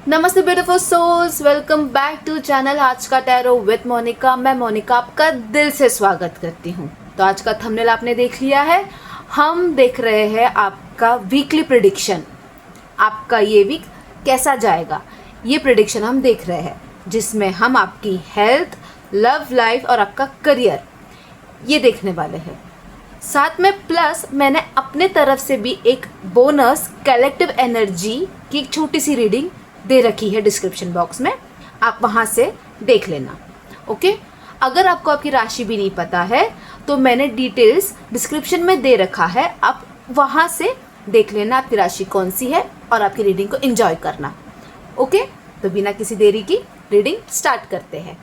नमस्ते beautiful souls, welcome back to channel आज का टैरो विद मोनिका। मैं मोनिका आपका दिल से स्वागत करती हूँ। तो आज का थंबनेल आपने देख लिया है। हम देख रहे हैं आपका वीकली प्रिडिक्शन। आपका ये वीक कैसा जाएगा ये प्रिडिक्शन हम देख रहे हैं, जिसमें हम आपकी हेल्थ, लव लाइफ और आपका करियर ये देखने वाले हैं। साथ में प्लस मैंने अपने तरफ से भी एक बोनस कलेक्टिव एनर्जी की एक छोटी सी रीडिंग दे रखी है डिस्क्रिप्शन बॉक्स में, आप वहाँ से देख लेना। ओके, अगर आपको आपकी राशि भी नहीं पता है तो मैंने डिटेल्स डिस्क्रिप्शन में दे रखा है, आप वहाँ से देख लेना आपकी राशि कौन सी है और आपकी रीडिंग को एंजॉय करना। ओके, तो बिना किसी देरी की रीडिंग स्टार्ट करते हैं।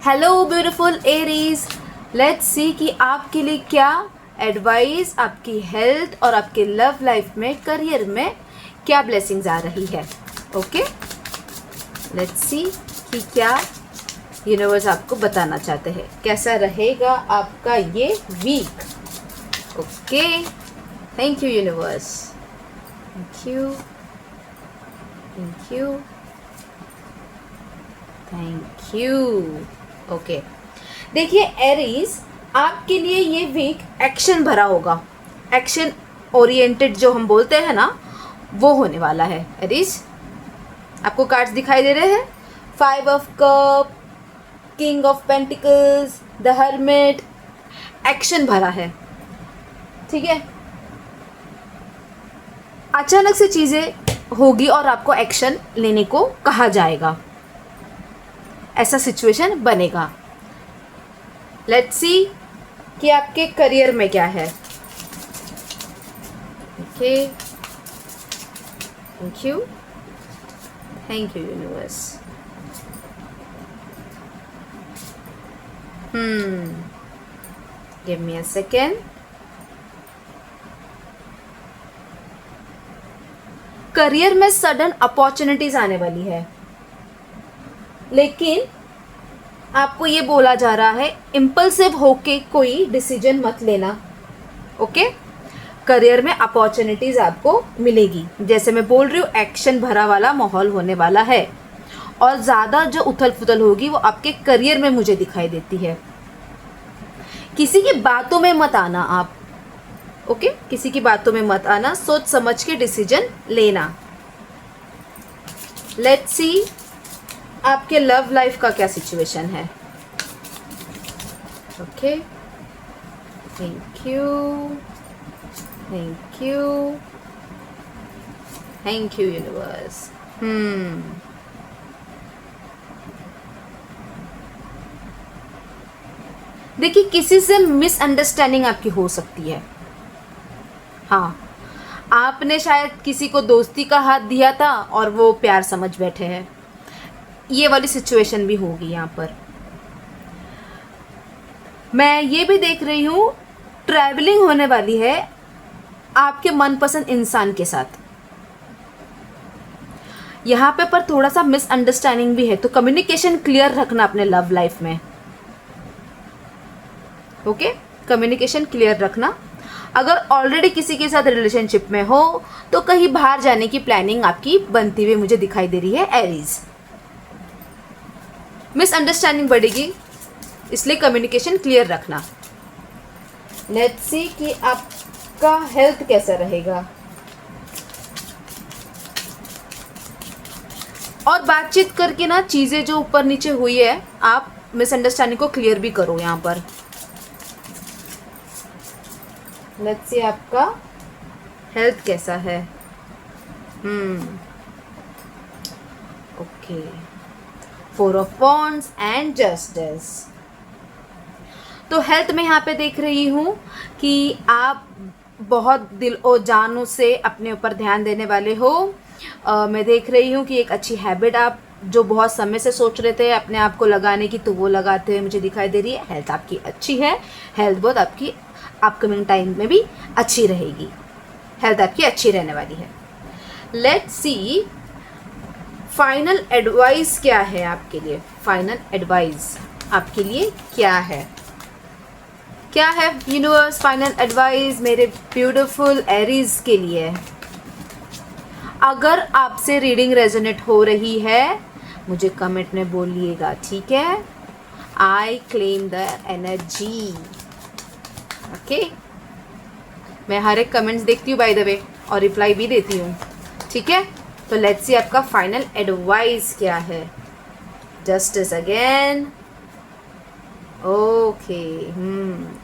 Hello beautiful Aries, let's see कि आपके लिए क्या एडवाइस आपकी हेल्थ और आपके लव लाइफ में, करियर में क्या ब्लेसिंग्स आ रही है। ओके, लेट्स सी कि क्या यूनिवर्स आपको बताना चाहते हैं, कैसा रहेगा आपका ये week. Okay, thank you universe, thank you, thank you, thank you. Okay, देखिए एरीज, आपके लिए ये वीक एक्शन भरा होगा। एक्शन ओरिएंटेड जो हम बोलते हैं ना, वो होने वाला है। एरीज, आपको कार्ड्स दिखाई दे रहे हैं, 5 of cup, king of pentacles, the hermit. Action भरा है, ठीक है। अचानक से चीजें होगी और आपको एक्शन लेने को कहा जाएगा, ऐसा सिचुएशन बनेगा। लेट्स सी कि आपके करियर में क्या है। Okay, thank you, thank you universe. Give me a second. Career में सडन अपॉर्चुनिटीज आने वाली है, लेकिन आपको ये बोला जा रहा है इम्पल्सिव होके कोई डिसीजन मत लेना। ओके, करियर में अपॉर्चुनिटीज आपको मिलेगी। जैसे मैं बोल रही हूँ, एक्शन भरा वाला माहौल होने वाला है और ज़्यादा जो उथल पुथल होगी वो आपके करियर में मुझे दिखाई देती है। किसी की बातों में मत आना आप। ओके, किसी की बातों में मत आना, सोच समझ के डिसीजन लेना। लेट्स सी आपके लव लाइफ का क्या सिचुएशन है। Okay, thank you, thank you, thank you universe. देखिए, किसी से मिसअंडरस्टैंडिंग आपकी हो सकती है। हाँ, आपने शायद किसी को दोस्ती का हाथ दिया था और वो प्यार समझ बैठे हैं, ये वाली सिचुएशन भी होगी यहाँ पर। मैं ये भी देख रही हूँ ट्रैवलिंग होने वाली है आपके मनपसंद इंसान के साथ। यहाँ पे पर थोड़ा सा मिसअंडरस्टैंडिंग भी है, तो कम्युनिकेशन क्लियर रखना अपने लव लाइफ में। ओके, कम्युनिकेशन क्लियर रखना। अगर ऑलरेडी किसी के साथ रिलेशनशिप में हो तो कहीं बाहर जाने की प्लानिंग आपकी बनती हुई मुझे दिखाई दे रही है एरीज। मिसअंडरस्टैंडिंग बढ़ेगी, इसलिए कम्युनिकेशन क्लियर रखना। लेट्स सी कि आपका हेल्थ कैसा रहेगा। और बातचीत करके ना चीज़ें जो ऊपर नीचे हुई है, आप मिसअंडरस्टैंडिंग को क्लियर भी करो यहाँ पर। लेट्स सी आपका हेल्थ कैसा है। Okay, 4 of wands and justice. तो हेल्थ में यहाँ पे देख रही हूँ कि आप बहुत दिल और जानों से अपने ऊपर ध्यान देने वाले हो। मैं देख रही हूँ कि एक अच्छी हैबिट आप जो बहुत समय से सोच रहे थे अपने आप को लगाने की, तो वो लगाते हुए मुझे दिखाई दे रही है। हेल्थ आपकी अच्छी है, हेल्थ बहुत आपकी अपकमिंग टाइम में भी अच्छी रहेगी। हेल्थ आपकी अच्छी रहने वाली है। लेट्स सी फाइनल एडवाइस क्या है आपके लिए। फाइनल एडवाइस आपके लिए क्या है, क्या है यूनिवर्स? फाइनल एडवाइस मेरे ब्यूटीफुल एरीज के लिए। अगर आपसे रीडिंग रेजोनेट हो रही है मुझे कमेंट में बोलिएगा, ठीक है। I claim the energy. Okay, मैं हर एक कमेंट्स देखती हूँ बाय द वे, और रिप्लाई भी देती हूँ, ठीक है। तो लेट्स सी आपका फाइनल एडवाइस क्या है। जस्टिस अगेन, ओके,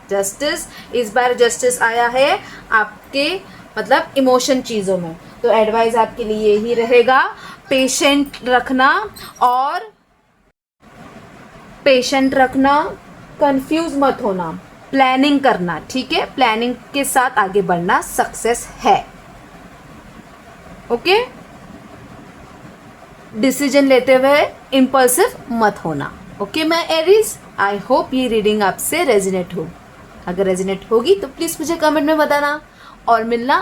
जस्टिस, इस बार जस्टिस आया है आपके मतलब इमोशन चीज़ों में। तो एडवाइस आपके लिए यही रहेगा, पेशेंट रखना, और पेशेंट रखना, कंफ्यूज मत होना, प्लानिंग करना, ठीक है। प्लानिंग के साथ आगे बढ़ना सक्सेस है, ओके। डिसीजन लेते हुए इम्पल्सिव मत होना, okay my Aries. I hope ये रीडिंग आपसे रेजिनेट हो। अगर रेजिनेट होगी तो प्लीज़ मुझे कमेंट में बताना, और मिलना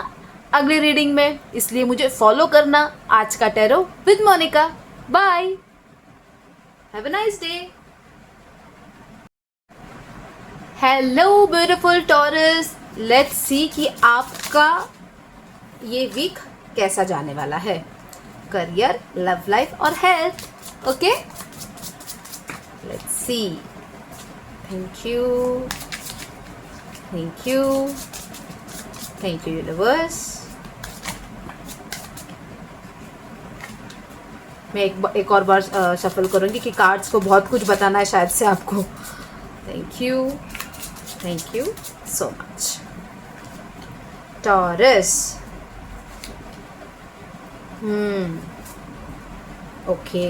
अगली रीडिंग में। इसलिए मुझे फॉलो करना आज का tarot with Monika. Bye, have a nice day. Hello beautiful Taurus, let's see कि आपका ये वीक कैसा जाने वाला है। करियर, लव लाइफ और health, okay. Let's see. Thank you, thank you, thank you universe. मैं एक और बार शफल करूँगी कि कार्ड्स को बहुत कुछ बताना है शायद से आपको। Thank you so much. Taurus, okay,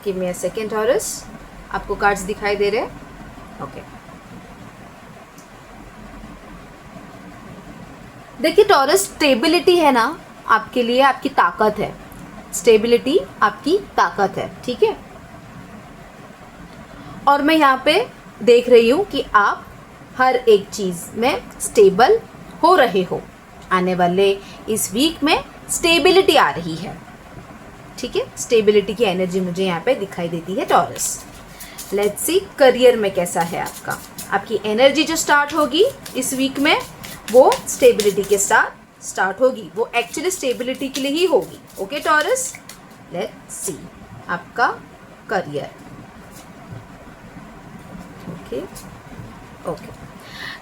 give me a second taurus. आपको कार्ड्स दिखाई दे रहे हैं? ओके, देखिए टॉरस, स्टेबिलिटी है ना आपके लिए, आपकी ताकत है। स्टेबिलिटी आपकी ताकत है, ठीक है। और मैं यहाँ पे देख रही हूँ कि आप हर एक चीज़ में स्टेबल हो रहे हो। आने वाले इस वीक में स्टेबिलिटी आ रही है, ठीक है। स्टेबिलिटी की एनर्जी मुझे यहाँ पे दिखाई देती है टॉरस। लेट्स सी करियर में कैसा है आपका। आपकी एनर्जी जो स्टार्ट होगी इस वीक में वो स्टेबिलिटी के साथ स्टार्ट होगी। वो एक्चुअली स्टेबिलिटी के लिए ही होगी, ओके टॉरस। लेट्स सी आपका करियर, ओके ओके।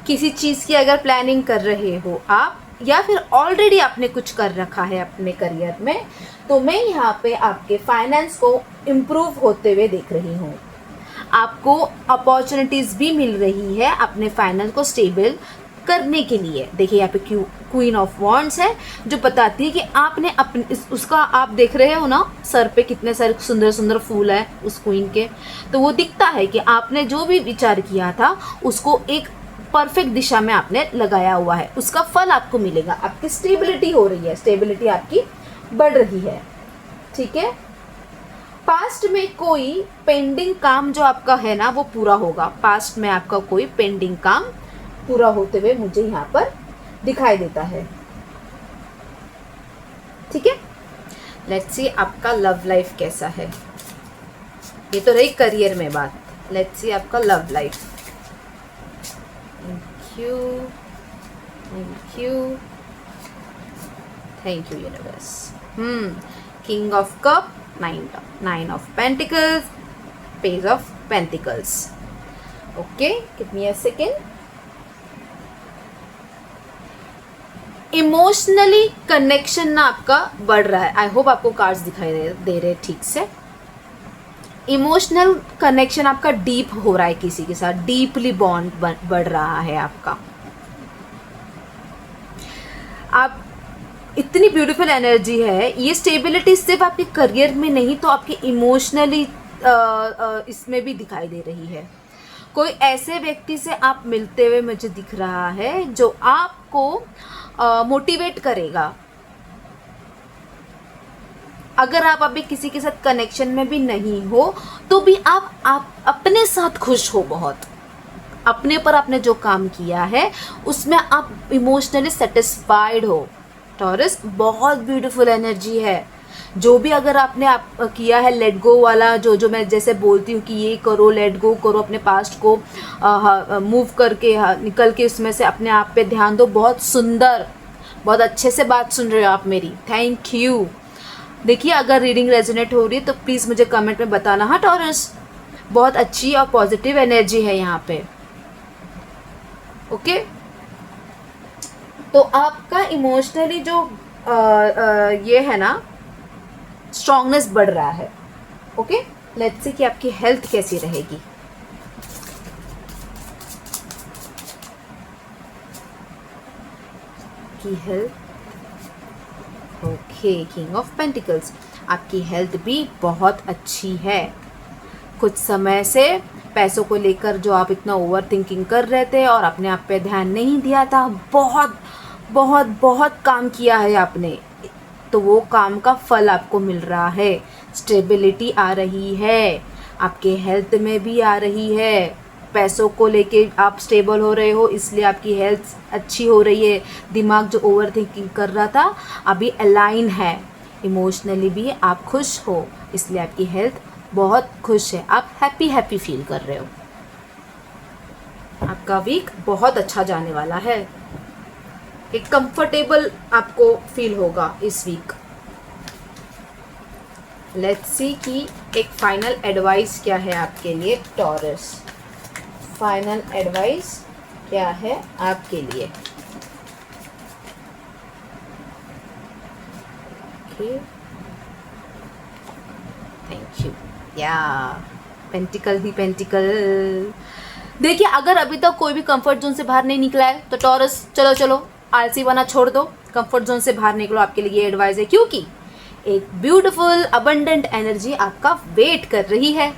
किसी चीज़ की अगर प्लानिंग कर रहे हो आप, या फिर ऑलरेडी आपने कुछ कर रखा है अपने करियर में, तो मैं यहाँ पे आपके फाइनेंस को इम्प्रूव होते हुए देख रही हूँ। आपको अपॉर्चुनिटीज़ भी मिल रही है अपने फाइनेंस को स्टेबल करने के लिए। देखिए यहाँ पे क्वीन ऑफ वॉन्ड्स है, जो बताती है कि आपने अपने उसका, आप देख रहे हो ना सर पे कितने सारे सुंदर सुंदर फूल है उस क्वीन के। तो वो दिखता है कि आपने जो भी विचार किया था उसको एक परफेक्ट दिशा में आपने लगाया हुआ है, उसका फल आपको मिलेगा। आपकी स्टेबिलिटी हो रही है, स्टेबिलिटी आपकी बढ़ रही है, ठीक है। पास्ट में कोई पेंडिंग काम जो आपका है ना वो पूरा होगा। पास्ट में आपका कोई पेंडिंग काम पूरा होते हुए मुझे यहाँ पर दिखाई देता है, ठीक है। लेट्स सी आपका लव लाइफ कैसा है। ये तो रही करियर में बात। लेट्स सी आपका love life. Thank you, thank you, thank you universe. King of cup, nine of pentacles, page of pentacles, okay. Give me a second. Emotionally connection ना आपका बढ़ रहा है। आई होप आपको कार्ड्स दिखाई दे रहे ठीक से। इमोशनल कनेक्शन आपका डीप हो रहा है, किसी के साथ डीपली बॉन्ड बढ़ रहा है आपका। आप इतनी ब्यूटीफुल एनर्जी है। ये स्टेबिलिटी सिर्फ आपके करियर में नहीं तो आपके इमोशनली इसमें भी दिखाई दे रही है। कोई ऐसे व्यक्ति से आप मिलते हुए मुझे दिख रहा है जो आपको मोटिवेट करेगा। अगर आप अभी किसी के साथ कनेक्शन में भी नहीं हो तो भी आप अपने साथ खुश हो बहुत। अपने पर आपने जो काम किया है उसमें आप इमोशनली सेटिस्फाइड हो। टॉरस, बहुत ब्यूटीफुल एनर्जी है। जो भी अगर आपने किया है लेट गो वाला, जो मैं जैसे बोलती हूँ कि ये करो, लेट गो करो, अपने पास्ट को मूव करके निकल के उसमें से अपने आप पे ध्यान दो। बहुत सुंदर, बहुत अच्छे से बात सुन रहे हो आप मेरी, थैंक यू। देखिए अगर रीडिंग रेजोनेट हो रही है तो प्लीज़ मुझे कमेंट में बताना। हाँ टॉरस, बहुत अच्छी और पॉजिटिव एनर्जी है यहाँ पे। ओके, तो आपका इमोशनली जो ये है ना स्ट्रॉन्गनेस बढ़ रहा है। ओके, लेट्स सी कि आपकी हेल्थ कैसी रहेगी। की health, okay, king of pentacles, आपकी हेल्थ भी बहुत अच्छी है। कुछ समय से पैसों को लेकर जो आप इतना ओवर थिंकिंग कर रहे थे और अपने आप पे ध्यान नहीं दिया था, बहुत बहुत बहुत काम किया है आपने, तो वो काम का फल आपको मिल रहा है। स्टेबिलिटी आ रही है, आपके हेल्थ में भी आ रही है। पैसों को लेके आप स्टेबल हो रहे हो, इसलिए आपकी हेल्थ अच्छी हो रही है। दिमाग जो ओवर थिंकिंग कर रहा था अभी अलाइन है। इमोशनली भी आप खुश हो, इसलिए आपकी हेल्थ बहुत खुश है। आप हैप्पी हैप्पी फील कर रहे हो। आपका वीक बहुत अच्छा जाने वाला है। एक कंफर्टेबल आपको फील होगा इस वीक। लेट्स सी कि एक फाइनल एडवाइस क्या है आपके लिए टॉरस। फाइनल एडवाइस क्या है आपके लिए? Okay, thank you. या पेंटिकल ही पेंटिकल। देखिए अगर अभी तक कोई भी कंफर्ट जोन से बाहर नहीं निकला है तो टॉरस चलो चलो आलसी बना छोड़ दो, कंफर्ट जोन से बाहर निकलो। आपके लिए ये एडवाइस है, क्योंकि एक ब्यूटीफुल अबंडेंट एनर्जी आपका वेट कर रही है।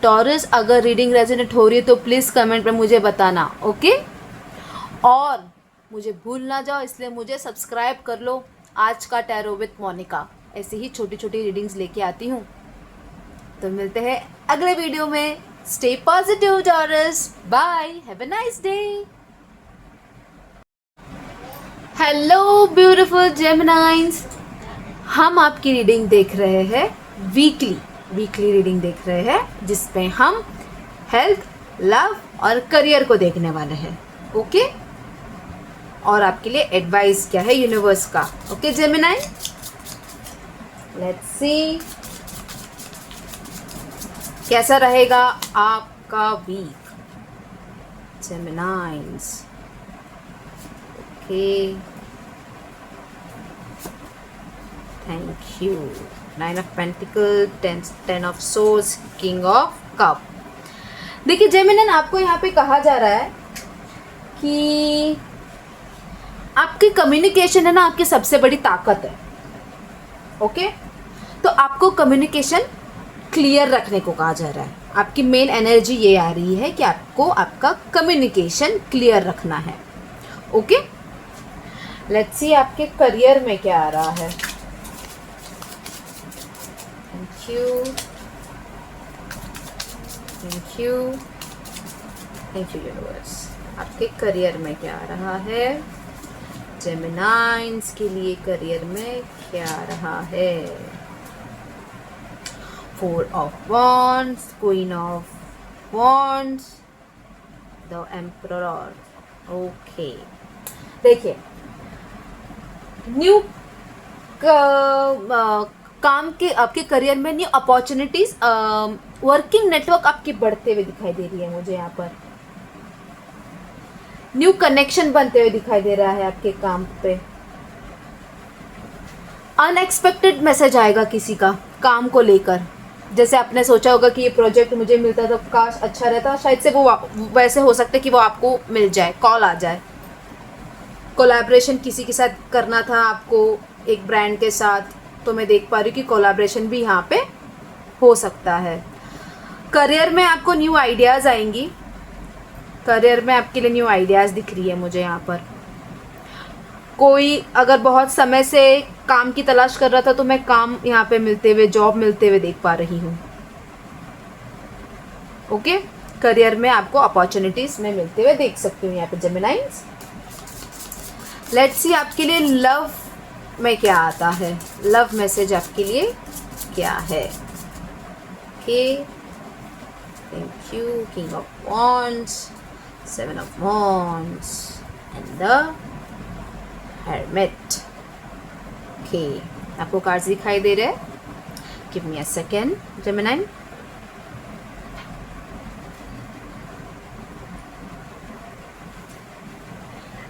टॉरस अगर रीडिंग रेजोनेट हो रही है तो प्लीज़ कमेंट में मुझे बताना। ओके, और मुझे भूल ना जाओ इसलिए मुझे सब्सक्राइब कर लो। आज का टैरो विद मोनिका ऐसी ही छोटी छोटी रीडिंग्स लेके आती हूँ। तो मिलते हैं अगले वीडियो में। Stay positive Taurus, bye, have a nice day. Hello beautiful Geminis, हम आपकी रीडिंग देख रहे हैं वीकली रीडिंग देख रहे हैं, जिसमें हम हेल्थ, लव और करियर को देखने वाले हैं। ओके, और आपके लिए एडवाइस क्या है यूनिवर्स का। ओके जेमिनाई, लेट्स सी कैसा रहेगा आपका week Geminis. Okay, thank you. 9 of pentacles, 10 of swords, king of cup. देखिए जेमिनाई, आपको यहाँ पे कहा जा रहा है कि आपकी कम्युनिकेशन है ना आपकी सबसे बड़ी ताकत है। ओके, तो आपको कम्युनिकेशन क्लियर रखने को कहा जा रहा है। आपकी मेन एनर्जी ये आ रही है कि आपको आपका कम्युनिकेशन क्लियर रखना है। ओके, लेट्स सी आपके करियर में क्या आ रहा है। Thank you, thank you, thank you universe. आपके करियर में क्या आ रहा है जेमिनाइज के लिए? करियर में क्या आ रहा है? 4 of wands, queen of wands, the emperor. Okay, देखिए न्यू काम के आपके करियर में न्यू अपॉर्चुनिटीज, वर्किंग नेटवर्क आपके बढ़ते हुए दिखाई दे रही है मुझे यहाँ पर। न्यू कनेक्शन बनते हुए दिखाई दे रहा है आपके काम पे। अनएक्सपेक्टेड मैसेज आएगा किसी का काम को लेकर। जैसे आपने सोचा होगा कि ये प्रोजेक्ट मुझे मिलता तो काश अच्छा रहता, शायद से वो वैसे हो सकता है कि वो आपको मिल जाए, कॉल आ जाए। कोलैबोरेशन किसी के साथ करना था आपको, एक ब्रांड के साथ, तो मैं देख पा रही हूँ कि कोलैबोरेशन भी यहाँ पे हो सकता है। करियर में आपको न्यू आइडियाज़ आएंगी। करियर में आपके लिए न्यू आइडियाज़ दिख रही है मुझे यहाँ पर। कोई अगर बहुत समय से काम की तलाश कर रहा था तो मैं काम यहाँ पे मिलते हुए, जॉब मिलते हुए देख पा रही हूँ। ओके, करियर में आपको अपॉर्चुनिटीज में मिलते हुए देख सकती हूँ यहाँ पे जेमिनाइज। लेट्स सी आपके लिए लव में क्या आता है। लव मैसेज आपके लिए क्या है? Okay, thank you. King of wands, 7 of wands and the Hermit. Okay, आपको कार्ड्स दिखाई दे रहे हैं? Give me a second Gemini.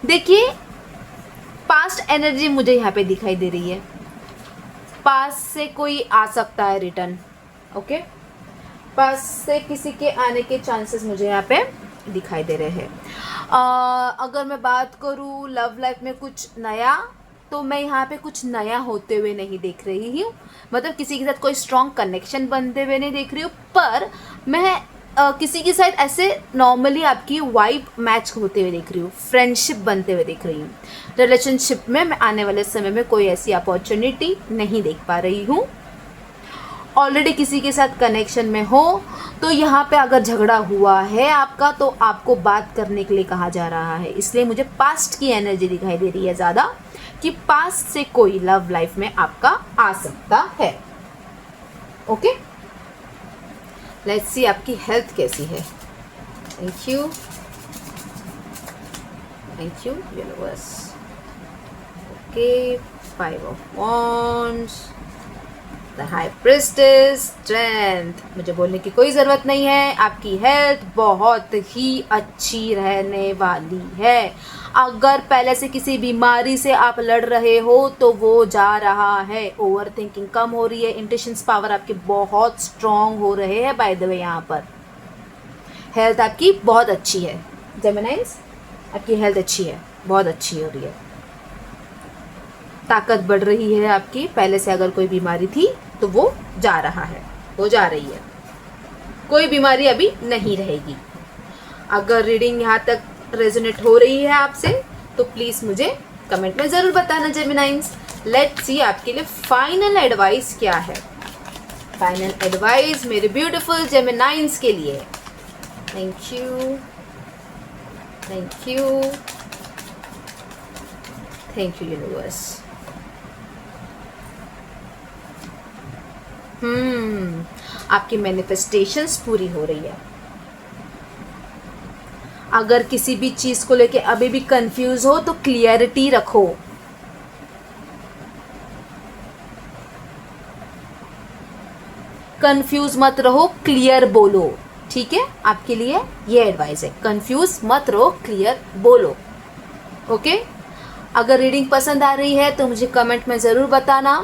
देखिए, पास्ट एनर्जी मुझे यहाँ पे दिखाई दे रही है. पास्ट से कोई आ सकता है रिटर्न. ओके, पास्ट से किसी के आने के चांसेस मुझे यहाँ पे दिखाई दे रहे हैं. अगर मैं बात करूँ लव लाइफ में कुछ नया, तो मैं यहाँ पे कुछ नया होते हुए नहीं देख रही हूँ. मतलब किसी के साथ कोई स्ट्रॉन्ग कनेक्शन बनते हुए नहीं देख रही हूँ, पर मैं किसी के साथ ऐसे नॉर्मली आपकी वाइब मैच होते हुए देख रही हूँ, फ्रेंडशिप बनते हुए देख रही हूँ. रिलेशनशिप में मैं आने वाले समय में कोई ऐसी अपॉर्चुनिटी नहीं देख पा रही हूँ. ऑलरेडी किसी के साथ कनेक्शन में हो तो यहाँ पे अगर झगड़ा हुआ है आपका, तो आपको बात करने के लिए कहा जा रहा है. इसलिए मुझे पास्ट की एनर्जी दिखाई दे रही है ज़्यादा, कि पास्ट से कोई लव लाइफ में आपका आ सकता है. ओके, लेट्स सी आपकी हेल्थ कैसी है. Thank you, thank you universe. Okay, 5 of wands, the high priestess, strength. मुझे बोलने की कोई ज़रूरत नहीं है, आपकी हेल्थ बहुत ही अच्छी रहने वाली है. अगर पहले से किसी बीमारी से आप लड़ रहे हो तो वो जा रहा है. ओवर थिंकिंग कम हो रही है. इंट्यूशंस पावर आपके बहुत स्ट्रॉन्ग हो रहे हैं. बाय द वे, यहाँ पर हेल्थ आपकी बहुत अच्छी है. जेमिनाइज, आपकी हेल्थ अच्छी है, बहुत अच्छी हो रही है. ताकत बढ़ रही है आपकी. पहले से अगर कोई बीमारी थी तो वो जा रहा है, वो जा रही है. कोई बीमारी अभी नहीं रहेगी. अगर रीडिंग यहाँ तक रेजोनेट हो रही है आपसे तो प्लीज़ मुझे कमेंट में ज़रूर बताना जेमिनाइंस. लेट्स सी आपके लिए फाइनल एडवाइस क्या है. फाइनल एडवाइस मेरे ब्यूटीफुल जेमिनाइंस के लिए. Thank you, thank you, thank you universe. आपकी मैनिफेस्टेशंस पूरी हो रही है. अगर किसी भी चीज़ को लेके अभी भी कंफ्यूज हो तो क्लियरिटी रखो. कंफ्यूज मत रहो, क्लियर बोलो. ठीक है, आपके लिए ये एडवाइस है. कंफ्यूज मत रहो, क्लियर बोलो. ओके, अगर रीडिंग पसंद आ रही है तो मुझे कमेंट में ज़रूर बताना.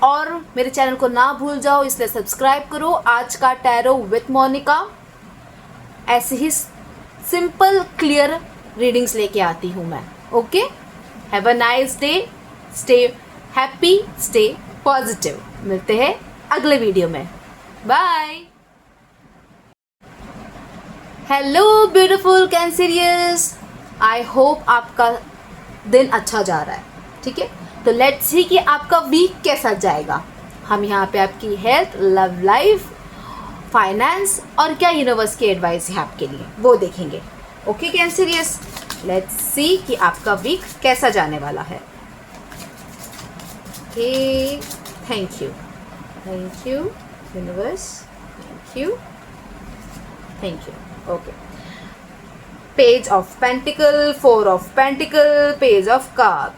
और मेरे चैनल को ना भूल जाओ, इसलिए सब्सक्राइब करो. आज का टैरो विथ मोनिका ऐसे ही सिंपल क्लियर रीडिंग्स लेके आती हूँ मैं. Okay, have a nice day, stay happy, stay positive. मिलते हैं अगले वीडियो में. Bye. Hello beautiful Cancerians, I hope आपका दिन अच्छा जा रहा है. ठीक है, तो लेट्स सी कि आपका वीक कैसा जाएगा. हम यहाँ पे आपकी हेल्थ, लव लाइफ, फाइनेंस और क्या यूनिवर्स की एडवाइस है आपके लिए वो देखेंगे. ओके कैंसरियस, लेट्स सी कि आपका वीक कैसा जाने वाला है. Okay, thank you, thank you universe, thank you, thank you. Okay, page of pentacle, 4 of pentacle, page of cup.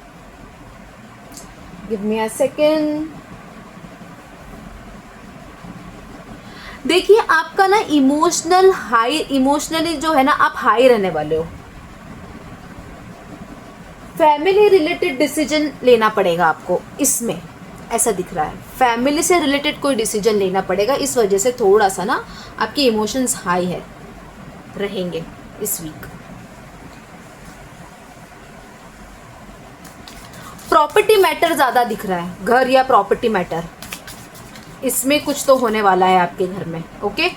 Give me a second. देखिए, आपका ना इमोशनली जो है ना, आप हाई रहने वाले हो. फैमिली रिलेटेड डिसीजन लेना पड़ेगा आपको इसमें, ऐसा दिख रहा है. फैमिली से रिलेटेड कोई डिसीजन लेना पड़ेगा. इस वजह से थोड़ा सा ना आपके इमोशंस हाई है रहेंगे इस वीक. प्रॉपर्टी मैटर ज़्यादा दिख रहा है, घर या प्रॉपर्टी मैटर, इसमें कुछ तो होने वाला है आपके घर में. ओके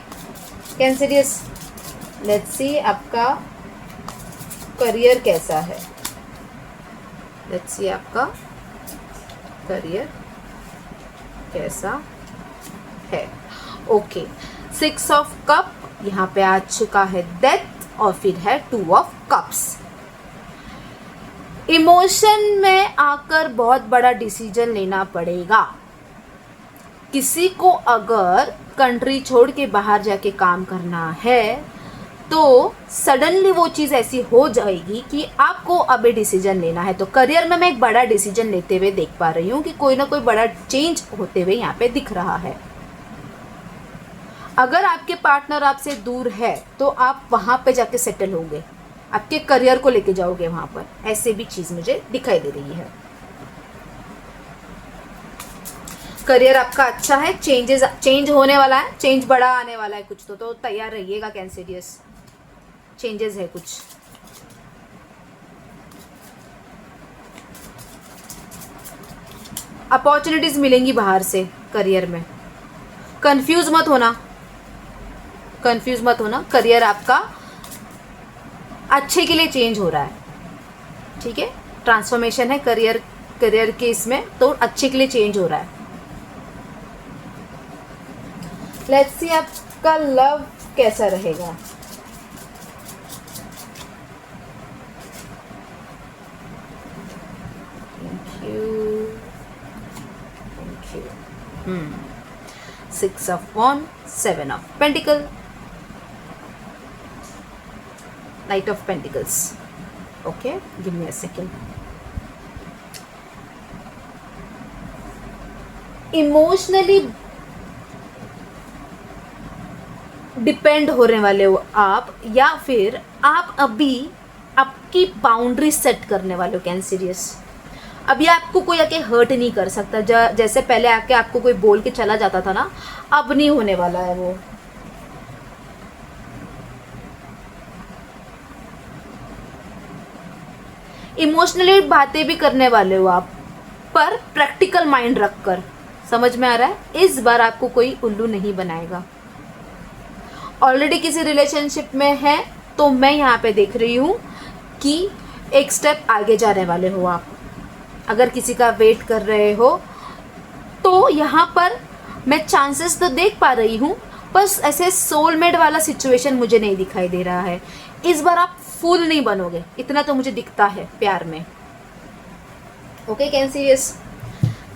कैंसरियस, लेट्स सी आपका करियर कैसा है. लेट्स सी आपका करियर कैसा है. ओके, 6 ऑफ कप यहाँ पे आ चुका है, डेथ, और फिर है 2 ऑफ कप्स. इमोशन में आकर बहुत बड़ा डिसीजन लेना पड़ेगा. किसी को अगर कंट्री छोड़ के बाहर जाके काम करना है तो सडनली वो चीज़ ऐसी हो जाएगी कि आपको अभी डिसीजन लेना है। तो करियर में मैं एक बड़ा डिसीजन लेते हुए देख पा रही हूँ कि कोई ना कोई बड़ा चेंज होते हुए यहाँ पे दिख रहा है। अगर आपके पार्टनर आपसे दूर है तो आप वहाँ पे जाके सेटल होंगे, आपके करियर को लेके जाओगे वहाँ पर, ऐसे भी चीज़ मुझे दिखाई दे रही है। करियर आपका अच्छा है, चेंज होने वाला है, चेंज बड़ा आने वाला है कुछ तो तैयार रहिएगा कैंसेरियस। चेंजेस है कुछ। अपॉर्चुनिटीज मिलेंगी बाहर से करियर में। कंफ्यूज मत होना, करियर आपका अच्छे के लिए चेंज हो रहा है, ठीक है। ट्रांसफॉर्मेशन है करियर के इसमें, तो अच्छे के लिए चेंज हो रहा है। लेट्स सी आपका लव कैसा रहेगा। Six of Wands, Seven of Pentacles, Knight of Pentacles. Okay, give me a second. Emotionally depend होने वाले हो आप, या फिर आप अभी आपकी बाउंड्री सेट करने वाले हो कैंसेरियस। अभी आपको कोई आके हर्ट नहीं कर सकता, जैसे पहले आके आपको कोई बोल के चला जाता था ना, अब नहीं होने वाला है वो। इमोशनली बातें भी करने वाले हो आप, पर प्रैक्टिकल माइंड रखकर। समझ में आ रहा है? इस बार आपको कोई उल्लू नहीं बनाएगा। ऑलरेडी किसी रिलेशनशिप में है तो मैं यहाँ पे देख रही हूँ कि एक स्टेप आगे जाने वाले हो आप। अगर किसी का वेट कर रहे हो तो यहाँ पर मैं चांसेस तो देख पा रही हूँ, बस ऐसे सोलमेट वाला सिचुएशन मुझे नहीं दिखाई दे रहा है। इस बार आप फूल नहीं बनोगे, इतना तो मुझे दिखता है प्यार में। ओके कैंसियस,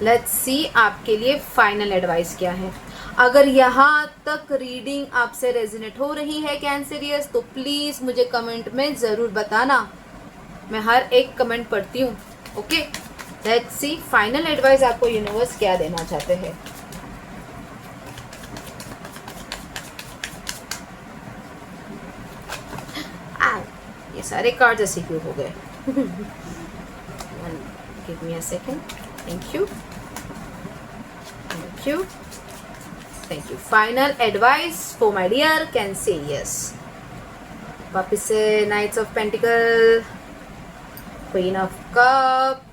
लेट्स सी आपके लिए फाइनल एडवाइस क्या है। अगर यहाँ तक रीडिंग आपसे रेजोनेट हो रही है कैंसियस, तो प्लीज़ मुझे कमेंट में ज़रूर बताना, मैं हर एक कमेंट पढ़ती हूँ। Okay, let's C final advice आपको यूनिवर्स क्या देना चाहते हैं। ये सारे कार्ड ऐसे क्यों हो गए? Give me a second. Thank you, thank you, thank you. Final advice for my dear Cancerians. वापिस से knights of pentacle, queen of cup,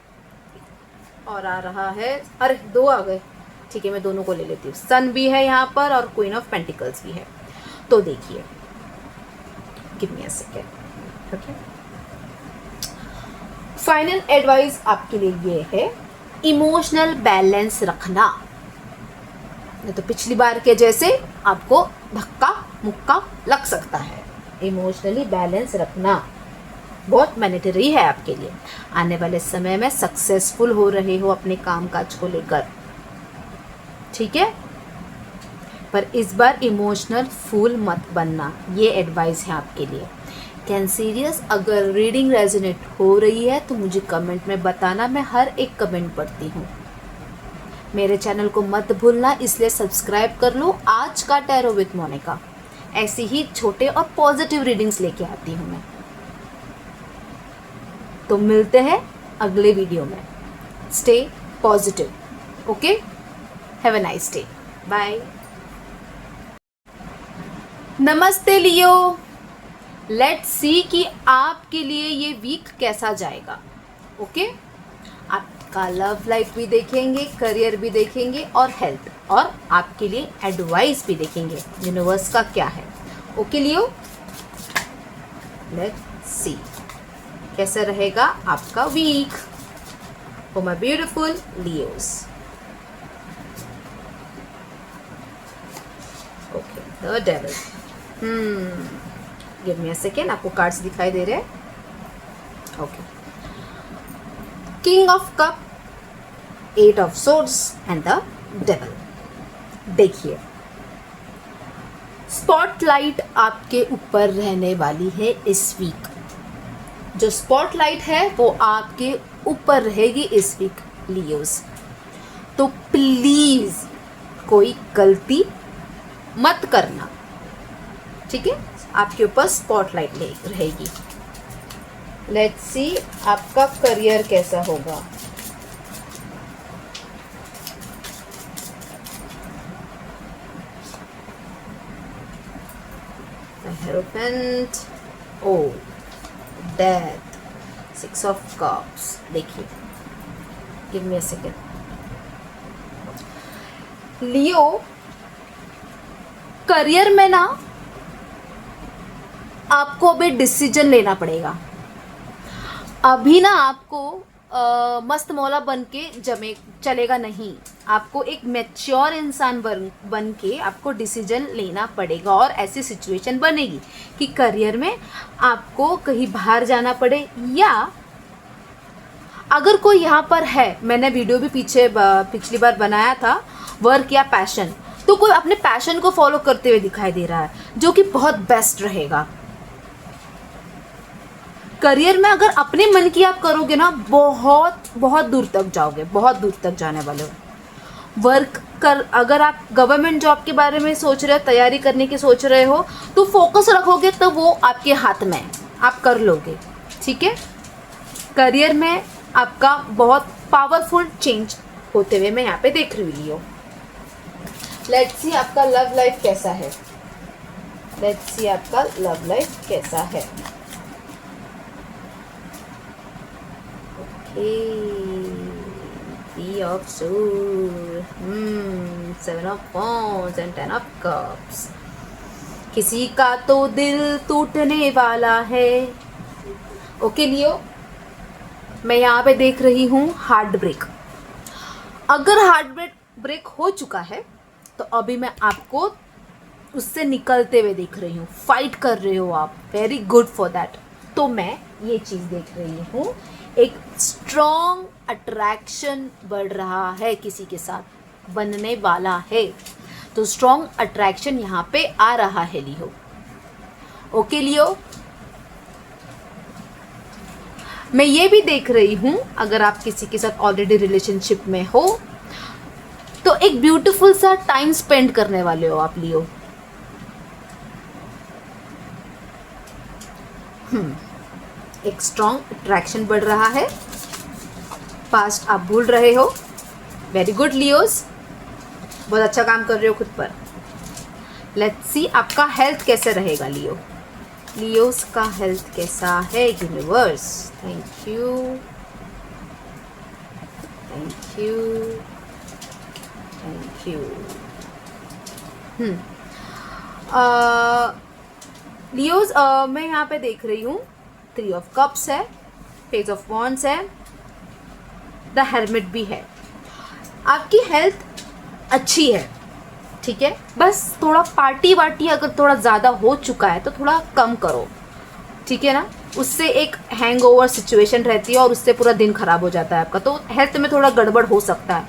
और आ रहा है, अरे दो आ गए, ठीक है मैं दोनों को ले लेती हूँ। सन भी है यहाँ पर और क्वीन ऑफ पेंटिकल्स भी है। तो देखिए, give me a second. Okay, final advice आपके लिए ये है, इमोशनल बैलेंस रखना। नहीं तो पिछली बार के जैसे आपको धक्का मुक्का लग सकता है। इमोशनली बैलेंस रखना बहुत मैंडेटरी है आपके लिए। आने वाले समय में सक्सेसफुल हो रहे हो अपने काम काज को लेकर, ठीक है। पर इस बार इमोशनल फूल मत बनना, ये एडवाइस है आपके लिए कैंसेरियस। अगर रीडिंग रेजोनेट हो रही है तो मुझे कमेंट में बताना, मैं हर एक कमेंट पढ़ती हूँ। मेरे चैनल को मत भूलना, इसलिए सब्सक्राइब कर लो। आज का टैरो विद मोनिका, ऐसी ही छोटे और पॉजिटिव रीडिंग्स लेके आती हूँ मैं। तो मिलते हैं अगले वीडियो में। Stay positive, okay, have a nice day, bye. नमस्ते लियो, लेट्स सी कि आपके लिए ये वीक कैसा जाएगा। ओके, आपका लव लाइफ भी देखेंगे, करियर भी देखेंगे और हेल्थ, और आपके लिए एडवाइस भी देखेंगे यूनिवर्स का क्या है। ओके लियो, लेट्स सी कैसा रहेगा आपका week for my beautiful Leos. Okay, the devil. Give me a second, आपको कार्ड्स दिखाई दे रहे हैं। Okay, king of cup, eight of swords and the devil. देखिए, स्पॉटलाइट आपके ऊपर रहने वाली है इस वीक। जो स्पॉटलाइट है वो आपके ऊपर रहेगी इस वीक लियोस। तो प्लीज़ कोई गलती मत करना, ठीक है। आपके ऊपर स्पॉटलाइट रहेगी। लेट्स सी आपका करियर कैसा होगा। हेरोफेंट, ओ डेथ, 6 ऑफ कप्स। देखिए, give me a second. Leo, career में ना आपको अभी डिसीजन लेना पड़ेगा। अभी ना आपको मस्त मौला बन के चलेगा नहीं। आपको एक मैच्योर इंसान बन के आपको डिसीजन लेना पड़ेगा। और ऐसी सिचुएशन बनेगी कि करियर में आपको कहीं बाहर जाना पड़े, या अगर कोई यहाँ पर है, मैंने वीडियो भी पिछली बार बनाया था, वर्क या पैशन, तो कोई अपने पैशन को फॉलो करते हुए दिखाई दे रहा है, जो कि बहुत बेस्ट रहेगा। करियर में अगर अपने मन की आप करोगे ना, बहुत बहुत दूर तक जाओगे, बहुत दूर तक जाने वाले हो। अगर आप गवर्नमेंट जॉब के बारे में सोच रहे हो, तैयारी करने की सोच रहे हो, तो फोकस रखोगे तो वो आपके हाथ में है, आप कर लोगे, ठीक है। करियर में आपका बहुत पावरफुल चेंज होते हुए मैं यहाँ पे देख रही हूँ। लेट्स सी आपका लव लाइफ कैसा है। लेट्स सी आपका लव लाइफ कैसा है। Three of Swords, 7 of Wands and 10 of Cups. किसी का तो दिल टूटने वाला है। ओके लियो, मैं यहाँ पे देख रही हूँ हार्ट ब्रेक। अगर हार्ट ब्रेक हो चुका है तो अभी मैं आपको उससे निकलते हुए देख रही हूँ, फाइट कर रहे हो आप, वेरी गुड फॉर दैट। तो मैं ये चीज़ देख रही हूँ, एक स्ट्रॉन्ग अट्रैक्शन बढ़ रहा है, किसी के साथ बनने वाला है। तो स्ट्रॉन्ग अट्रैक्शन यहाँ पे आ रहा है लियो। ओके लियो, मैं ये भी देख रही हूँ, अगर आप किसी के साथ ऑलरेडी रिलेशनशिप में हो तो एक ब्यूटीफुल सा टाइम स्पेंड करने वाले हो आप लियो। एक स्ट्रॉन्ग अट्रैक्शन बढ़ रहा है, पास्ट आप भूल रहे हो, वेरी गुड लियोस, बहुत अच्छा काम कर रहे हो खुद पर। लेट्स सी आपका हेल्थ कैसे रहेगा लियो। लियोस का हेल्थ कैसा है universe. Thank you, thank you, thank you. Leos, मैं यहाँ पे देख रही हूँ 3 ऑफ कप्स है, पेज ऑफ वॉन्ड्स है, द हेलमेट भी है। आपकी हेल्थ अच्छी है, ठीक है। बस थोड़ा पार्टी वार्टी अगर थोड़ा ज़्यादा हो चुका है तो थोड़ा कम करो, ठीक है ना। उससे एक हैंगओवर सिचुएशन रहती है और उससे पूरा दिन खराब हो जाता है आपका। तो हेल्थ में थोड़ा गड़बड़ हो सकता है,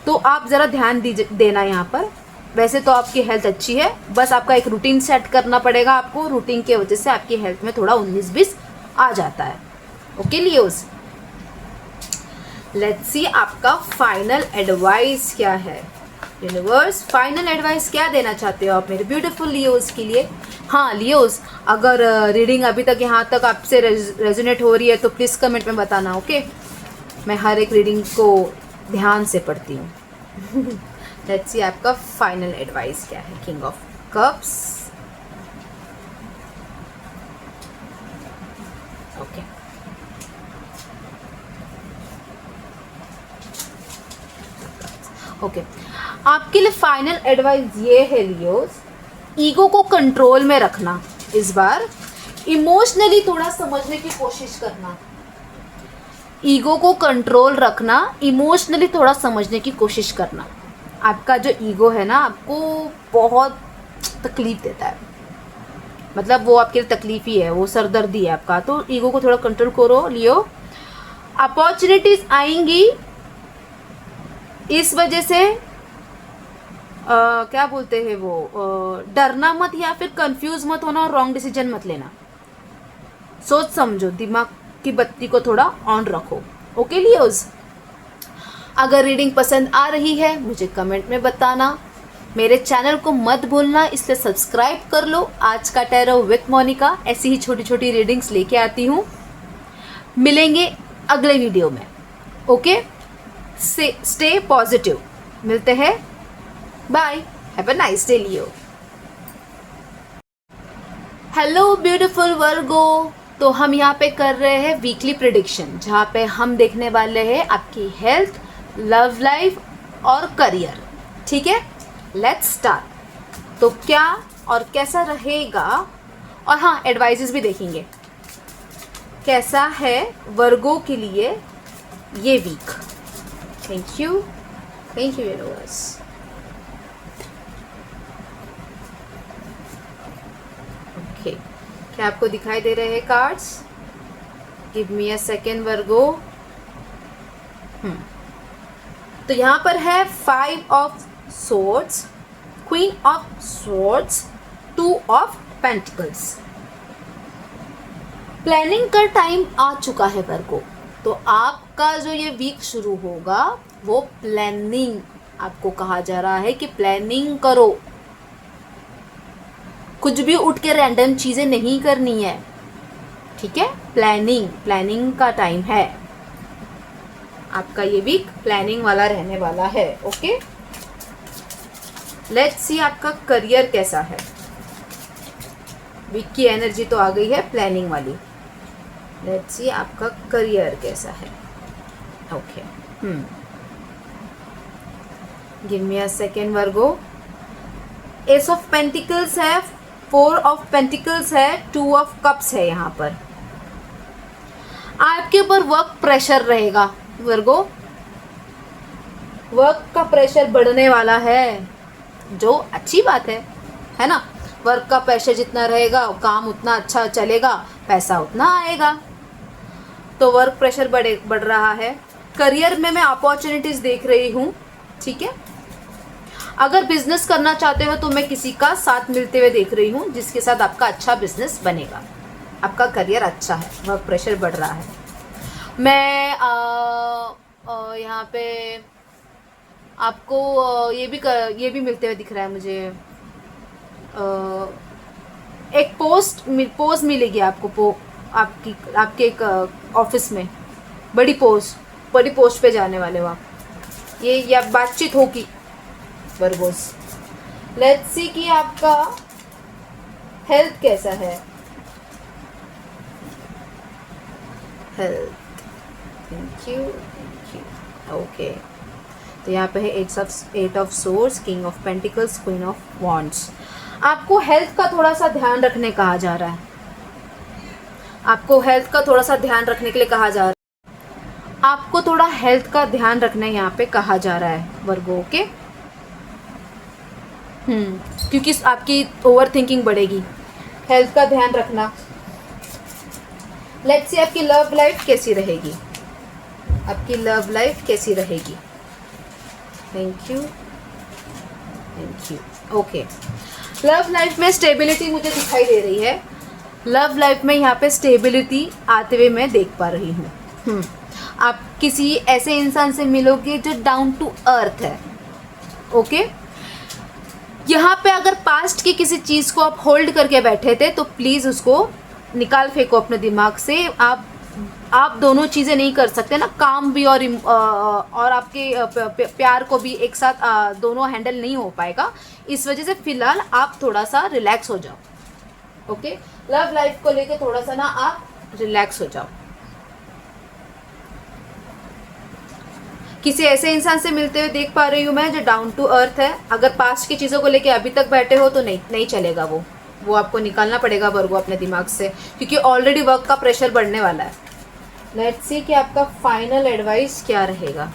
तो आप ज़रा ध्यान देना यहाँ पर। वैसे तो आपकी हेल्थ अच्छी है, बस आपका एक रूटीन सेट करना पड़ेगा आपको। रूटीन की वजह से आपकी हेल्थ में थोड़ा 19-20 आ जाता है। ओके लियोस, लेट्स सी आपका फाइनल एडवाइस क्या है। यूनिवर्स, फाइनल एडवाइस क्या देना चाहते हो आप मेरे ब्यूटीफुल लियोस के लिए। हाँ लियोस, अगर रीडिंग अभी तक यहाँ तक आपसे रेजोनेट हो रही है तो प्लीज़ कमेंट में बताना, ओके। मैं हर एक रीडिंग को ध्यान से पढ़ती हूँ। लेट्स सी आपका फाइनल एडवाइस क्या है। King of cups, okay. Okay, आपके लिए फाइनल एडवाइस ये है लियोस, ईगो को कंट्रोल में रखना। इस बार इमोशनली थोड़ा समझने की कोशिश करना। ईगो को कंट्रोल रखना, इमोशनली थोड़ा समझने की कोशिश करना। आपका जो ईगो है ना, आपको बहुत तकलीफ देता है, मतलब वो आपके लिए तकलीफ ही है, वो सरदर्दी है आपका। तो ईगो को थोड़ा कंट्रोल करो लियो। अपॉर्चुनिटीज आएंगी, इस वजह से क्या बोलते हैं वो, डरना मत या फिर कंफ्यूज मत होना और रॉन्ग डिसीजन मत लेना। सोच समझो, दिमाग की बत्ती को थोड़ा ऑन रखो। ओके लियोज, अगर रीडिंग पसंद आ रही है मुझे कमेंट में बताना। मेरे चैनल को मत भूलना, इसलिए सब्सक्राइब कर लो। आज का टैरो विथ मोनिका ऐसी ही छोटी छोटी रीडिंग्स लेके आती हूँ। मिलेंगे अगले वीडियो में। Okay, stay positive. मिलते हैं, bye, have a nice day Leo. Hello beautiful Virgo, तो हम यहाँ पे कर रहे हैं वीकली प्रिडिक्शन, जहाँ पे हम देखने वाले हैं आपकी हेल्थ, लव लाइफ और करियर। ठीक है, लेट्स स्टार्ट। तो क्या और कैसा रहेगा, और हाँ एडवाइजेस भी देखेंगे कैसा है वर्गो के लिए ये week. Thank you universe. Okay, क्या आपको दिखाई दे रहे हैं cards? Give me a second Virgo. तो यहाँ पर है 5 of swords, Queen of Swords, 2 of Pentacles। Planning का टाइम आ चुका है वर्गो। तो आपका जो ये वीक शुरू होगा वो प्लानिंग, आपको कहा जा रहा है कि प्लानिंग करो। कुछ भी उठ के रैंडम चीजें नहीं करनी है, ठीक है? प्लानिंग का टाइम है। आपका ये वीक प्लानिंग वाला रहने वाला है। ओके, लेट्स सी आपका करियर कैसा है। वीक की एनर्जी तो आ गई है प्लानिंग वाली। लेट्स सी आपका करियर कैसा है। Okay, give me a second Virgo. S of pentacles है, 4 ऑफ पेंटिकल्स है, 2 ऑफ कप्स है। यहाँ पर आपके ऊपर वर्क प्रेशर रहेगा वर्गो। वर्क का प्रेशर बढ़ने वाला है, जो अच्छी बात है ना? वर्क का प्रेशर जितना रहेगा काम उतना अच्छा चलेगा, पैसा उतना आएगा। तो वर्क प्रेशर बढ़ रहा है। करियर में मैं अपॉर्चुनिटीज देख रही हूँ। ठीक है, अगर बिजनेस करना चाहते हो तो मैं किसी का साथ मिलते हुए देख रही हूँ, जिसके साथ आपका अच्छा बिजनेस बनेगा। आपका करियर अच्छा है, वर्क प्रेशर बढ़ रहा है। मैं यहाँ पे आपको ये भी मिलते हुए दिख रहा है मुझे। एक पोस्ट मिलेगी आपको, आपके एक ऑफिस में बड़ी पोस्ट पे जाने वाले हो आप। ये या बातचीत होगी वर्गोस। लेट्स सी कि आपका हेल्थ कैसा है। Health, thank you. ओके, तो यहाँ पे है 8 of swords, king of pentacles, queen of wands. आपको हेल्थ का थोड़ा सा ध्यान रखने कहा जा रहा है। आपको हेल्थ का थोड़ा सा ध्यान रखने के लिए कहा जा रहा है। आपको थोड़ा हेल्थ का ध्यान रखने यहाँ पे कहा जा रहा है वर्गो। ओके, क्योंकि आपकी ओवर थिंकिंग बढ़ेगी। हेल्थ का ध्यान रखना। लेट्स सी आपकी लव लाइफ कैसी रहेगी। आपकी लव लाइफ कैसी रहेगी। Thank you. Okay, love life में स्टेबिलिटी मुझे दिखाई दे रही है। लव लाइफ में यहाँ पे स्टेबिलिटी आते हुए मैं देख पा रही हूँ। आप किसी ऐसे इंसान से मिलोगे जो डाउन टू अर्थ है। ओके, यहाँ पे अगर पास्ट की किसी चीज़ को आप होल्ड करके बैठे थे तो प्लीज़ उसको निकाल फेंको अपने दिमाग से। आप दोनों चीज़ें नहीं कर सकते ना, काम भी और आपके प्यार को भी एक साथ दोनों हैंडल नहीं हो पाएगा। इस वजह से फिलहाल आप थोड़ा सा रिलैक्स हो जाओ। ओके, लव लाइफ को लेके थोड़ा सा ना आप रिलैक्स हो जाओ। किसी ऐसे इंसान से मिलते हुए देख पा रही हूँ मैं जो डाउन टू अर्थ है। अगर पास्ट की चीज़ों को लेके अभी तक बैठे हो तो नहीं चलेगा। वो आपको निकालना पड़ेगा वर्गो अपने दिमाग से, क्योंकि ऑलरेडी वर्क का प्रेशर बढ़ने वाला है। लेट्स सी कि आपका फाइनल एडवाइस क्या रहेगा।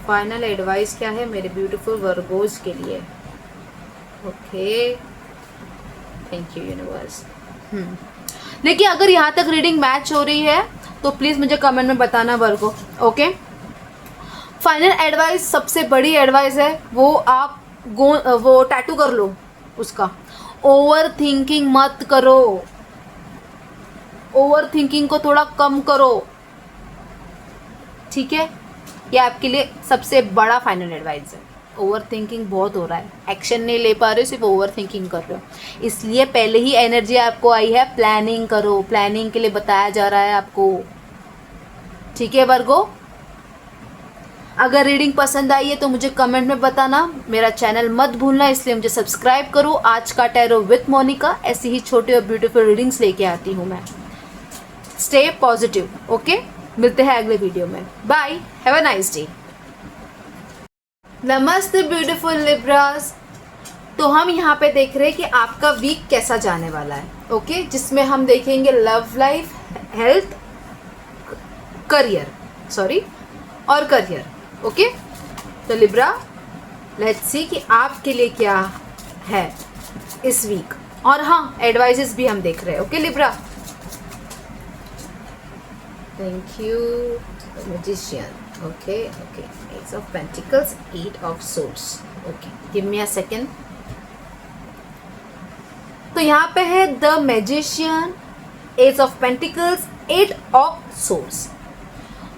फाइनल एडवाइस क्या है मेरे ब्यूटीफुल वर्गोज के लिए। Okay, thank you universe. देखिए, अगर यहाँ तक रीडिंग मैच हो रही है तो प्लीज़ मुझे कमेंट में बताना वर्गो। ओके, फाइनल एडवाइस, सबसे बड़ी एडवाइस है वो आप वो टैटू कर लो उसका। ओवर थिंकिंग मत करो, ओवर थिंकिंग को थोड़ा कम करो, ठीक है। ये आपके लिए सबसे बड़ा फाइनल एडवाइस है। ओवर थिंकिंग बहुत हो रहा है, एक्शन नहीं ले पा रहे हो, सिर्फ ओवर थिंकिंग कर रहे हो, इसलिए पहले ही एनर्जी आपको आई है। प्लानिंग करो, प्लानिंग के लिए बताया जा रहा है आपको, ठीक है वर्गो। अगर रीडिंग पसंद आई है तो मुझे कमेंट में बताना, मेरा चैनल मत भूलना, इसलिए मुझे सब्सक्राइब करो। आज का टैरो विथ मोनिका, ऐसी ही छोटी और ब्यूटीफुल रीडिंग्स लेके आती हूँ मैं। Stay positive, okay. मिलते हैं अगले वीडियो में, bye, have a nice day. नमस्ते ब्यूटीफुल लिब्रास। तो हम यहाँ पे देख रहे हैं कि आपका वीक कैसा जाने वाला है, ओके, जिसमें हम देखेंगे love life, health, career, sorry, और करियर, ओके। तो लिब्रा, लेट्स सी कि आपके लिए क्या है इस वीक, और हाँ एडवाइजेस भी हम देख रहे हैं, okay Libra. Thank you, the magician. Okay, okay. Ace of Pentacles, Eight of Swords. Okay, give me a second. तो यहाँ पे है the magician, ace of pentacles, eight of swords.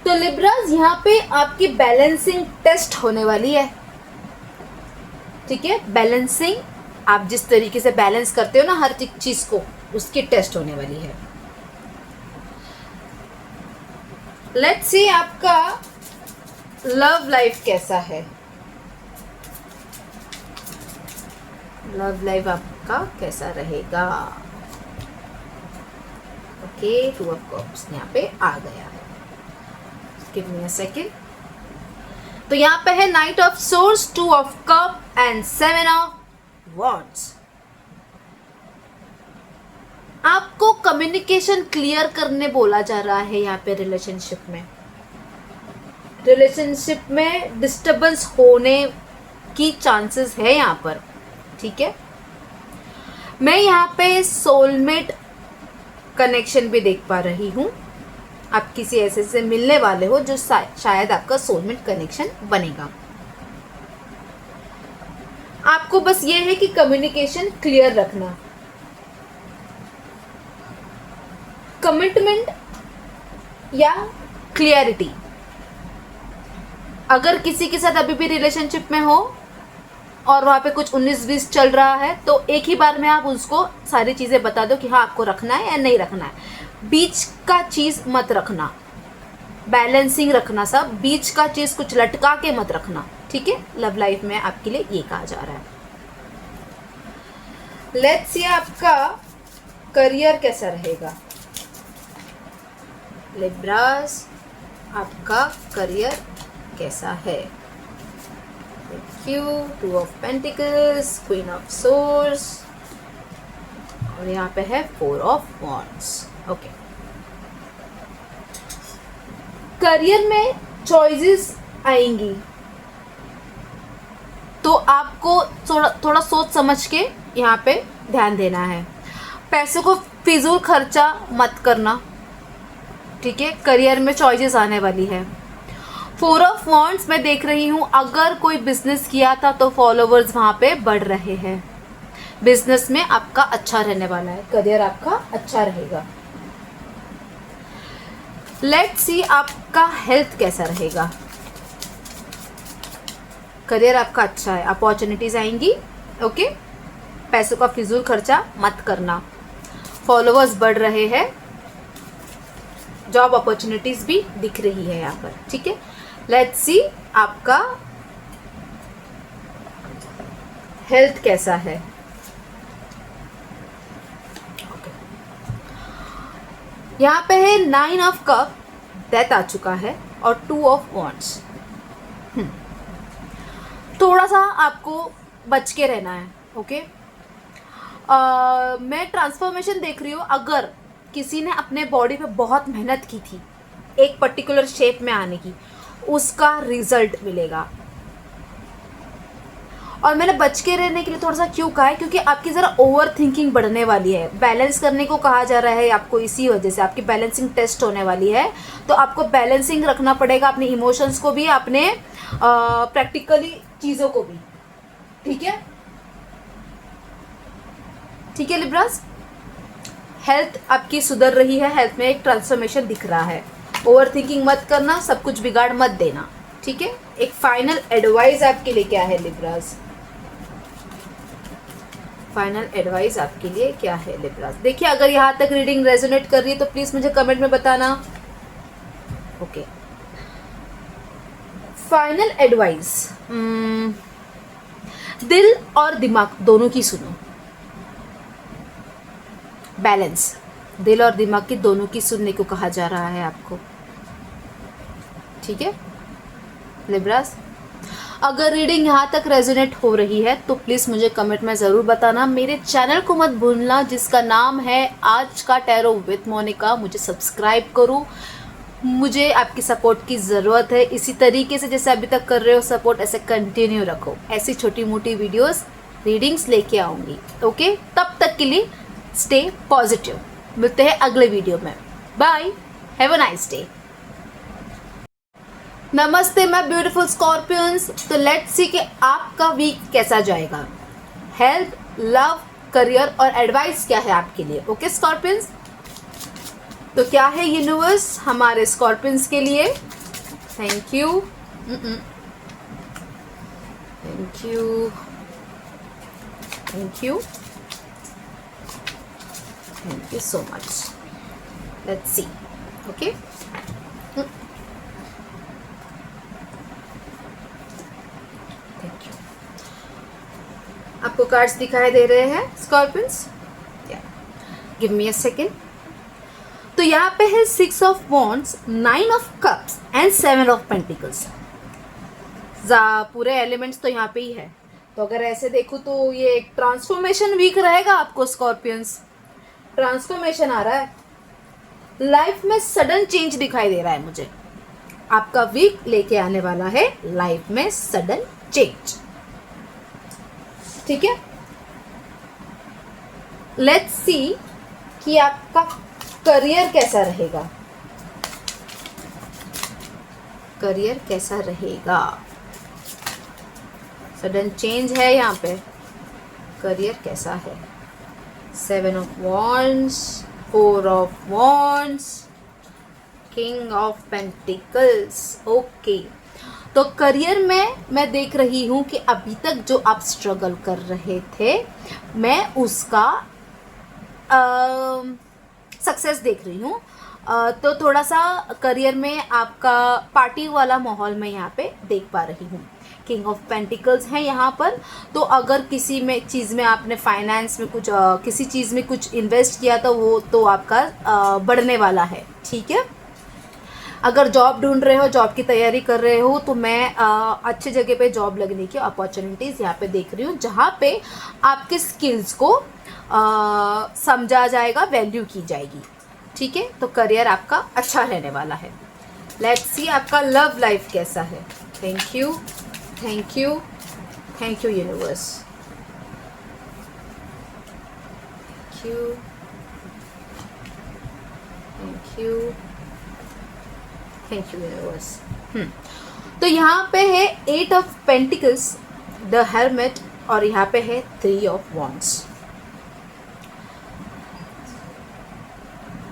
तो लिब्रास, यहाँ पे आपकी बैलेंसिंग टेस्ट होने वाली है, ठीक है। बैलेंसिंग, आप जिस तरीके से बैलेंस करते हो ना हर चीज को, उसकी टेस्ट होने वाली है। लेट्स सी आपका लव लाइफ कैसा है। लव लाइफ आपका कैसा रहेगा, ओके। टू ऑफ कप्स यहाँ पे आ गया, गिव मी अ सेकेंड। तो यहाँ पे है night of source, two of cup and seven of wands. आपको कम्युनिकेशन क्लियर करने बोला जा रहा है यहाँ पे। रिलेशनशिप में डिस्टर्बेंस होने की चांसेस है यहाँ पर, ठीक है। मैं यहाँ पे सोलमेट कनेक्शन भी देख पा रही हूँ। आप किसी ऐसे से मिलने वाले हो जो शायद आपका सोलमेट कनेक्शन बनेगा। आपको बस ये है कि कम्युनिकेशन क्लियर रखना, कमिटमेंट या क्लियरिटी। अगर किसी के साथ अभी भी रिलेशनशिप में हो और वहाँ पे कुछ 19-20 चल रहा है, तो एक ही बार में आप उसको सारी चीज़ें बता दो कि हाँ आपको रखना है या नहीं रखना है। बीच का चीज़ मत रखना, बैलेंसिंग रखना, सब बीच का चीज़ कुछ लटका के मत रखना, ठीक है। लव लाइफ में आपके लिए ये कहा जा रहा है। लेट्स सी आपका करियर कैसा रहेगा। लिब्रास, आपका करियर कैसा है। Thank you. Two of pentacles, queen of source, और यहाँ पे है four of wands, okay. Career में चॉइसेस आएंगी, तो आपको थोड़ा सोच समझ के यहाँ पे ध्यान देना है। पैसों को फिजूल खर्चा मत करना, ठीक है। करियर में चॉइसेस आने वाली है। फोर ऑफ वॉन्ड्स मैं देख रही हूँ, अगर कोई बिजनेस किया था तो फॉलोवर्स वहाँ पे बढ़ रहे हैं। बिजनेस में आपका अच्छा रहने वाला है, करियर आपका अच्छा रहेगा। लेट्स सी आपका हेल्थ कैसा रहेगा। करियर आपका अच्छा है, अपॉर्चुनिटीज आएंगी, ओके। पैसों का फिजूल खर्चा मत करना, फॉलोवर्स बढ़ रहे हैं, जॉब अपॉर्चुनिटीज भी दिख रही है यहाँ पर, ठीक है। लेट्स सी आपका हेल्थ कैसा है। यहाँ पे है 9 ऑफ कप, डेथ आ चुका है, और 2 ऑफ वॉन्ड्स। थोड़ा सा आपको बच के रहना है, ओके। मैं ट्रांसफॉर्मेशन देख रही हूँ। अगर किसी ने अपने बॉडी पे बहुत मेहनत की थी एक पर्टिकुलर शेप में आने की, उसका रिजल्ट मिलेगा। और मैंने बच के रहने के लिए थोड़ा सा क्यों कहा है, क्योंकि आपकी ज़रा ओवर थिंकिंग बढ़ने वाली है। बैलेंस करने को कहा जा रहा है आपको, इसी वजह से आपकी बैलेंसिंग टेस्ट होने वाली है। तो आपको बैलेंसिंग रखना पड़ेगा, अपने इमोशंस को भी, अपने प्रैक्टिकली चीज़ों को भी। ठीक है, ठीक है लिब्रास। हेल्थ आपकी सुधर रही है, हेल्थ में एक ट्रांसफॉर्मेशन दिख रहा है। ओवर थिंकिंग मत करना, सब कुछ बिगाड़ मत देना। ठीक है, एक फाइनल एडवाइस आपके लिए क्या है लिब्रास? फाइनल एडवाइस आपके लिए क्या है लिब्रास? देखिए, अगर यहाँ तक रीडिंग रेजोनेट कर रही है तो प्लीज मुझे कमेंट में बताना। ओके, फाइनल एडवाइस, दिल और दिमाग दोनों की सुनो। बैलेंस, दिल और दिमाग की दोनों की सुनने को कहा जा रहा है आपको। ठीक है लिब्रास, अगर रीडिंग यहाँ तक रेजोनेट हो रही है तो प्लीज़ मुझे कमेंट में ज़रूर बताना। मेरे चैनल को मत भूलना, जिसका नाम है आज का टैरो विथ मोनिका। मुझे सब्सक्राइब करो, मुझे आपकी सपोर्ट की ज़रूरत है। इसी तरीके से जैसे अभी तक कर रहे हो सपोर्ट, ऐसे कंटिन्यू रखो। ऐसी छोटी मोटी वीडियोस रीडिंग्स लेके आऊँगी। ओके, तब तक के लिए स्टे पॉजिटिव। मिलते हैं अगले वीडियो में। Bye, have a nice day. नमस्ते माय ब्यूटीफुल स्कॉर्पियंस। तो लेट्स सी कि आपका वीक कैसा जाएगा। हेल्थ, लव, करियर और एडवाइस क्या है आपके लिए। ओके स्कॉर्पियंस, तो क्या है यूनिवर्स हमारे स्कॉर्पियंस के लिए? Thank you, thank you, thank you, thank you so much. Let's see. Okay, आपको कार्ड्स दिखाई दे रहे हैं Scorpions? Give me a second. तो यहाँ पे है 6 of wands, 9 of cups and 7 of pentacles. पूरे एलिमेंट्स तो यहाँ पे ही है। तो अगर ऐसे देखूँ तो ये एक ट्रांसफॉर्मेशन वीक रहेगा आपको स्कॉर्पियंस। ट्रांसफॉर्मेशन आ रहा है, लाइफ में सडन चेंज दिखाई दे रहा है मुझे। आपका वीक लेके आने वाला है लाइफ में सडन चेंज। ठीक है, लेट्स सी कि आपका करियर कैसा रहेगा। करियर कैसा रहेगा? सडन चेंज है यहाँ पे। करियर कैसा है? 7 of wands, 4 of wands, king of pentacles. Okay, तो करियर में मैं देख रही हूँ कि अभी तक जो आप स्ट्रगल कर रहे थे, मैं उसका सक्सेस देख रही हूँ। तो थोड़ा सा करियर में आपका पार्टी वाला माहौल मैं यहाँ पे देख पा रही हूँ। किंग ऑफ पेंटिकल्स है यहाँ पर। तो अगर किसी में चीज़ में आपने फाइनेंस में कुछ किसी चीज़ में कुछ इन्वेस्ट किया तो वो तो आपका बढ़ने वाला है। ठीक है, अगर जॉब ढूंढ रहे हो, जॉब की तैयारी कर रहे हो, तो मैं अच्छी जगह पे जॉब लगने की अपॉर्चुनिटीज़ यहाँ पे देख रही हूँ, जहाँ पे आपके स्किल्स को समझा जाएगा, वैल्यू की जाएगी। ठीक है, तो करियर आपका अच्छा रहने वाला है। लेट्स सी आपका लव लाइफ कैसा है। Thank you, thank you, thank you universe, thank you, thank you, thank you universe. तो यहाँ पे है 8 ऑफ पेंटिकल्स, द हेरमिट, और यहाँ पे है 3 ऑफ वॉन्ड्स।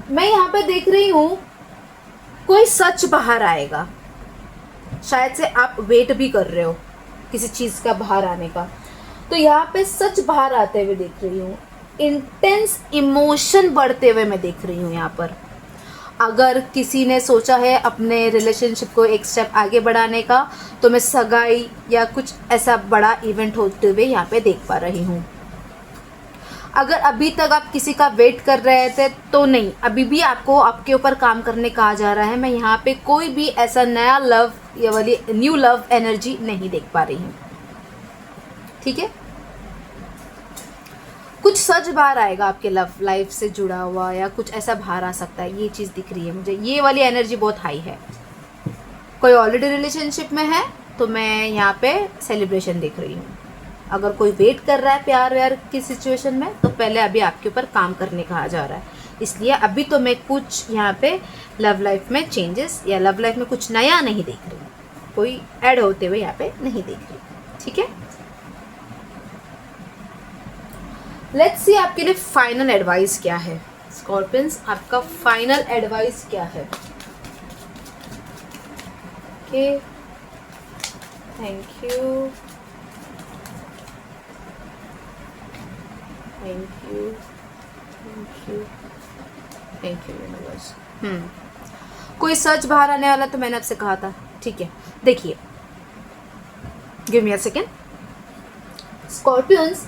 मैं यहाँ पे देख रही हूँ कोई सच बाहर आएगा। शायद से आप वेट भी कर रहे हो किसी चीज़ का बाहर आने का, तो यहाँ पे सच बाहर आते हुए देख रही हूँ। इंटेंस इमोशन बढ़ते हुए मैं देख रही हूँ यहाँ पर। अगर किसी ने सोचा है अपने रिलेशनशिप को एक स्टेप आगे बढ़ाने का, तो मैं सगाई या कुछ ऐसा बड़ा इवेंट होते हुए यहाँ पे देख पा रही हूँ। अगर अभी तक आप किसी का वेट कर रहे थे तो नहीं, अभी भी आपको आपके ऊपर काम करने कहा जा रहा है। मैं यहाँ पे कोई भी ऐसा नया लव या वाली न्यू लव एनर्जी नहीं देख पा रही हूँ। ठीक है, कुछ सच बाहर आएगा आपके लव लाइफ से जुड़ा हुआ, या कुछ ऐसा बाहर आ सकता है। ये चीज़ दिख रही है मुझे, ये वाली एनर्जी बहुत हाई है। कोई ऑलरेडी रिलेशनशिप में है तो मैं यहाँ पे सेलिब्रेशन देख रही हूँ। अगर कोई वेट कर रहा है प्यार व्यार की सिचुएशन में, तो पहले अभी आपके ऊपर काम करने कहा जा रहा है। इसलिए अभी तो मैं कुछ यहाँ पे लव लाइफ में चेंजेस या लव लाइफ में कुछ नया नहीं देख रही, कोई ऐड होते हुए यहाँ पे नहीं देख रही। ठीक है, लेट्स सी आपके लिए फाइनल एडवाइस क्या है। स्कॉर्पियंस, आपका फाइनल एडवाइस क्या है? Okay, thank you, thank you, thank you, thank you universe. कोई सच बाहर आने वाला, तो मैंने आपसे कहा था। ठीक है, देखिए, give me a second. Scorpions,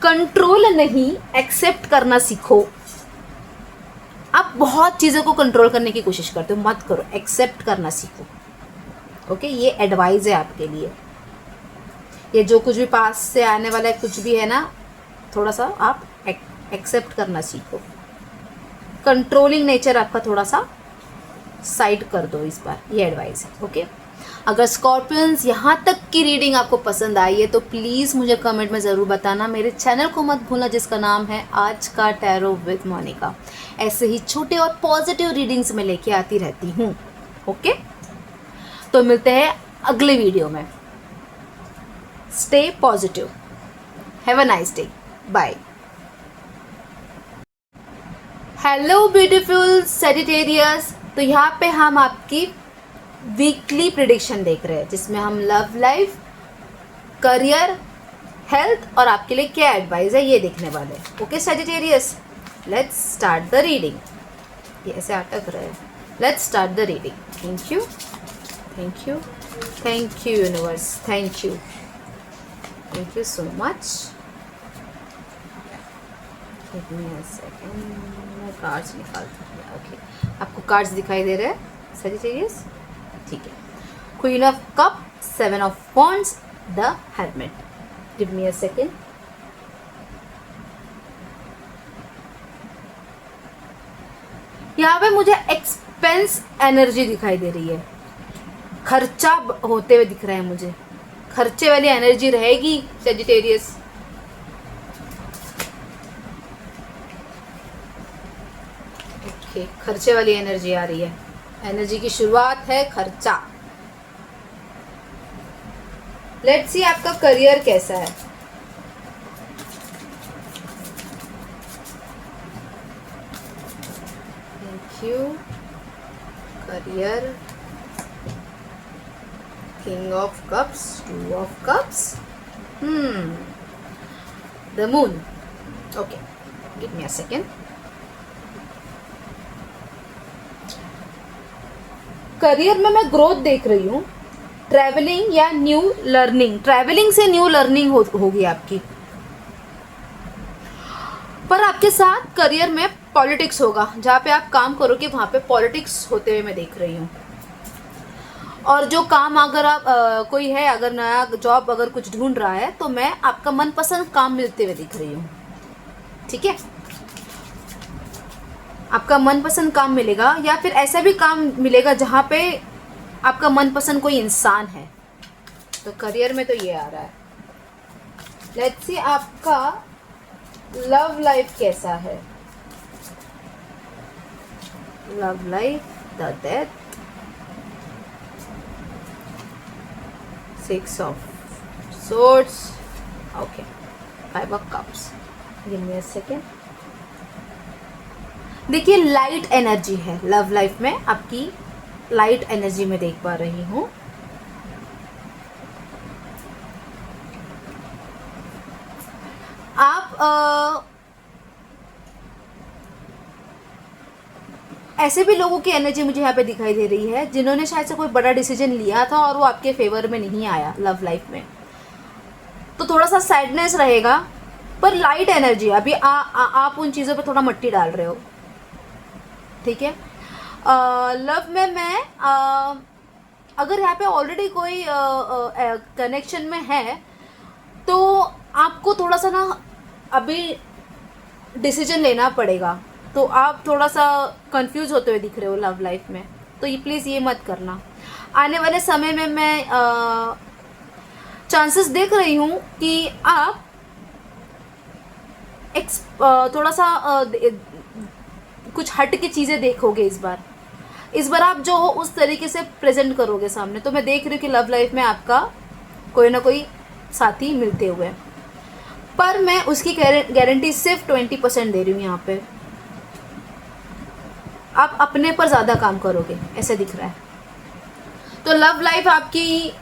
control नहीं, एक्सेप्ट करना सीखो। आप बहुत चीज़ों को कंट्रोल करने की कोशिश करते हो, मत करो, एक्सेप्ट करना सीखो। ओके, ये एडवाइस है आपके लिए। ये जो कुछ भी पास से आने वाला है, कुछ भी है ना, थोड़ा सा आप एक्सेप्ट करना सीखो। कंट्रोलिंग नेचर आपका थोड़ा सा साइड कर दो इस बार, ये एडवाइस है। ओके, अगर स्कॉर्पियंस यहाँ तक की रीडिंग आपको पसंद आई है तो प्लीज़ मुझे कमेंट में ज़रूर बताना। मेरे चैनल को मत भूलना, जिसका नाम है आज का टैरो विद मोनिका। ऐसे ही छोटे और पॉजिटिव रीडिंग्स में लेके आती रहती हूँ। ओके, तो मिलते हैं अगले वीडियो में। Stay positive, have a nice day, bye. Hello beautiful Sagittarius, तो यहाँ पे हम आपकी वीकली प्रिडिक्शन देख रहे हैं, जिसमें हम लव लाइफ, करियर, हेल्थ और आपके लिए क्या एडवाइस है ये देखने वाले हैं। Okay Sagittarius, let's start the reading. ये ऐसे अटक रहे हैं। Let's start the reading. Thank you, thank you, thank you universe, thank you so much. Give me a second, मैं कार्ड्स निकालती हूँ। ओके, आपको कार्ड्स दिखाई दे रहे हैं सैजिटेरियस? ठीक है, queen of cup, 7 of wands, the hermit. Give me a second. यहाँ पे मुझे एक्सपेंस एनर्जी दिखाई दे रही है, खर्चा होते हुए दिख रहा है मुझे। खर्चे वाली एनर्जी रहेगी सैजिटेरियस। ओके, खर्चे वाली एनर्जी आ रही है, एनर्जी की शुरुआत है खर्चा। लेट्स सी आपका करियर कैसा है। Thank you, career, king of cups, 2 of cups, the moon. Okay, give me a second. Career में मैं ग्रोथ देख रही हूँ, ट्रैवलिंग या न्यू लर्निंग, ट्रैवलिंग से न्यू लर्निंग होगी आपकी। पर आपके साथ करियर में पॉलिटिक्स होगा, जहाँ पे आप काम करोगे वहाँ पे पॉलिटिक्स होते हुए मैं देख रही हूँ। और जो काम अगर आप कोई है, अगर नया जॉब अगर कुछ ढूंढ रहा है, तो मैं आपका मनपसंद काम मिलते हुए दिख रही हूँ। ठीक है, आपका मनपसंद काम मिलेगा, या फिर ऐसा भी काम मिलेगा जहाँ पे आपका मनपसंद कोई इंसान है। तो करियर में तो ये आ रहा है। लेट्स सी आपका लव लाइफ कैसा है। Love life, the death, 6 of swords, okay, 5 of cups. Give me a second. देखिए, लाइट एनर्जी है लव लाइफ में आपकी, लाइट एनर्जी में देख पा रही हूँ। आप ऐसे भी लोगों की एनर्जी मुझे यहाँ पे दिखाई दे रही है, जिन्होंने शायद से कोई बड़ा डिसीजन लिया था और वो आपके फेवर में नहीं आया लव लाइफ में, तो थोड़ा सा सैडनेस रहेगा। पर लाइट एनर्जी, अभी आप उन चीज़ों पे थोड़ा मट्टी डाल रहे हो। ठीक है, लव में मैं अगर यहाँ पे ऑलरेडी कोई कनेक्शन में है, तो आपको थोड़ा सा ना अभी डिसीजन लेना पड़ेगा। तो आप थोड़ा सा कंफ्यूज होते हुए दिख रहे हो लव लाइफ में, तो ये प्लीज़ ये मत करना। आने वाले समय में मैं चांसेस देख रही हूँ कि आप थोड़ा सा कुछ हट के चीज़ें देखोगे इस बार आप जो हो उस तरीके से प्रेजेंट करोगे सामने। तो मैं देख रही हूँ कि लव लाइफ में आपका कोई ना कोई साथी मिलते हुए, पर मैं उसकी गारंटी सिर्फ 20% दे रही हूँ यहाँ पे। आप अपने पर ज़्यादा काम करोगे ऐसे दिख रहा है। तो लव लाइफ आपकी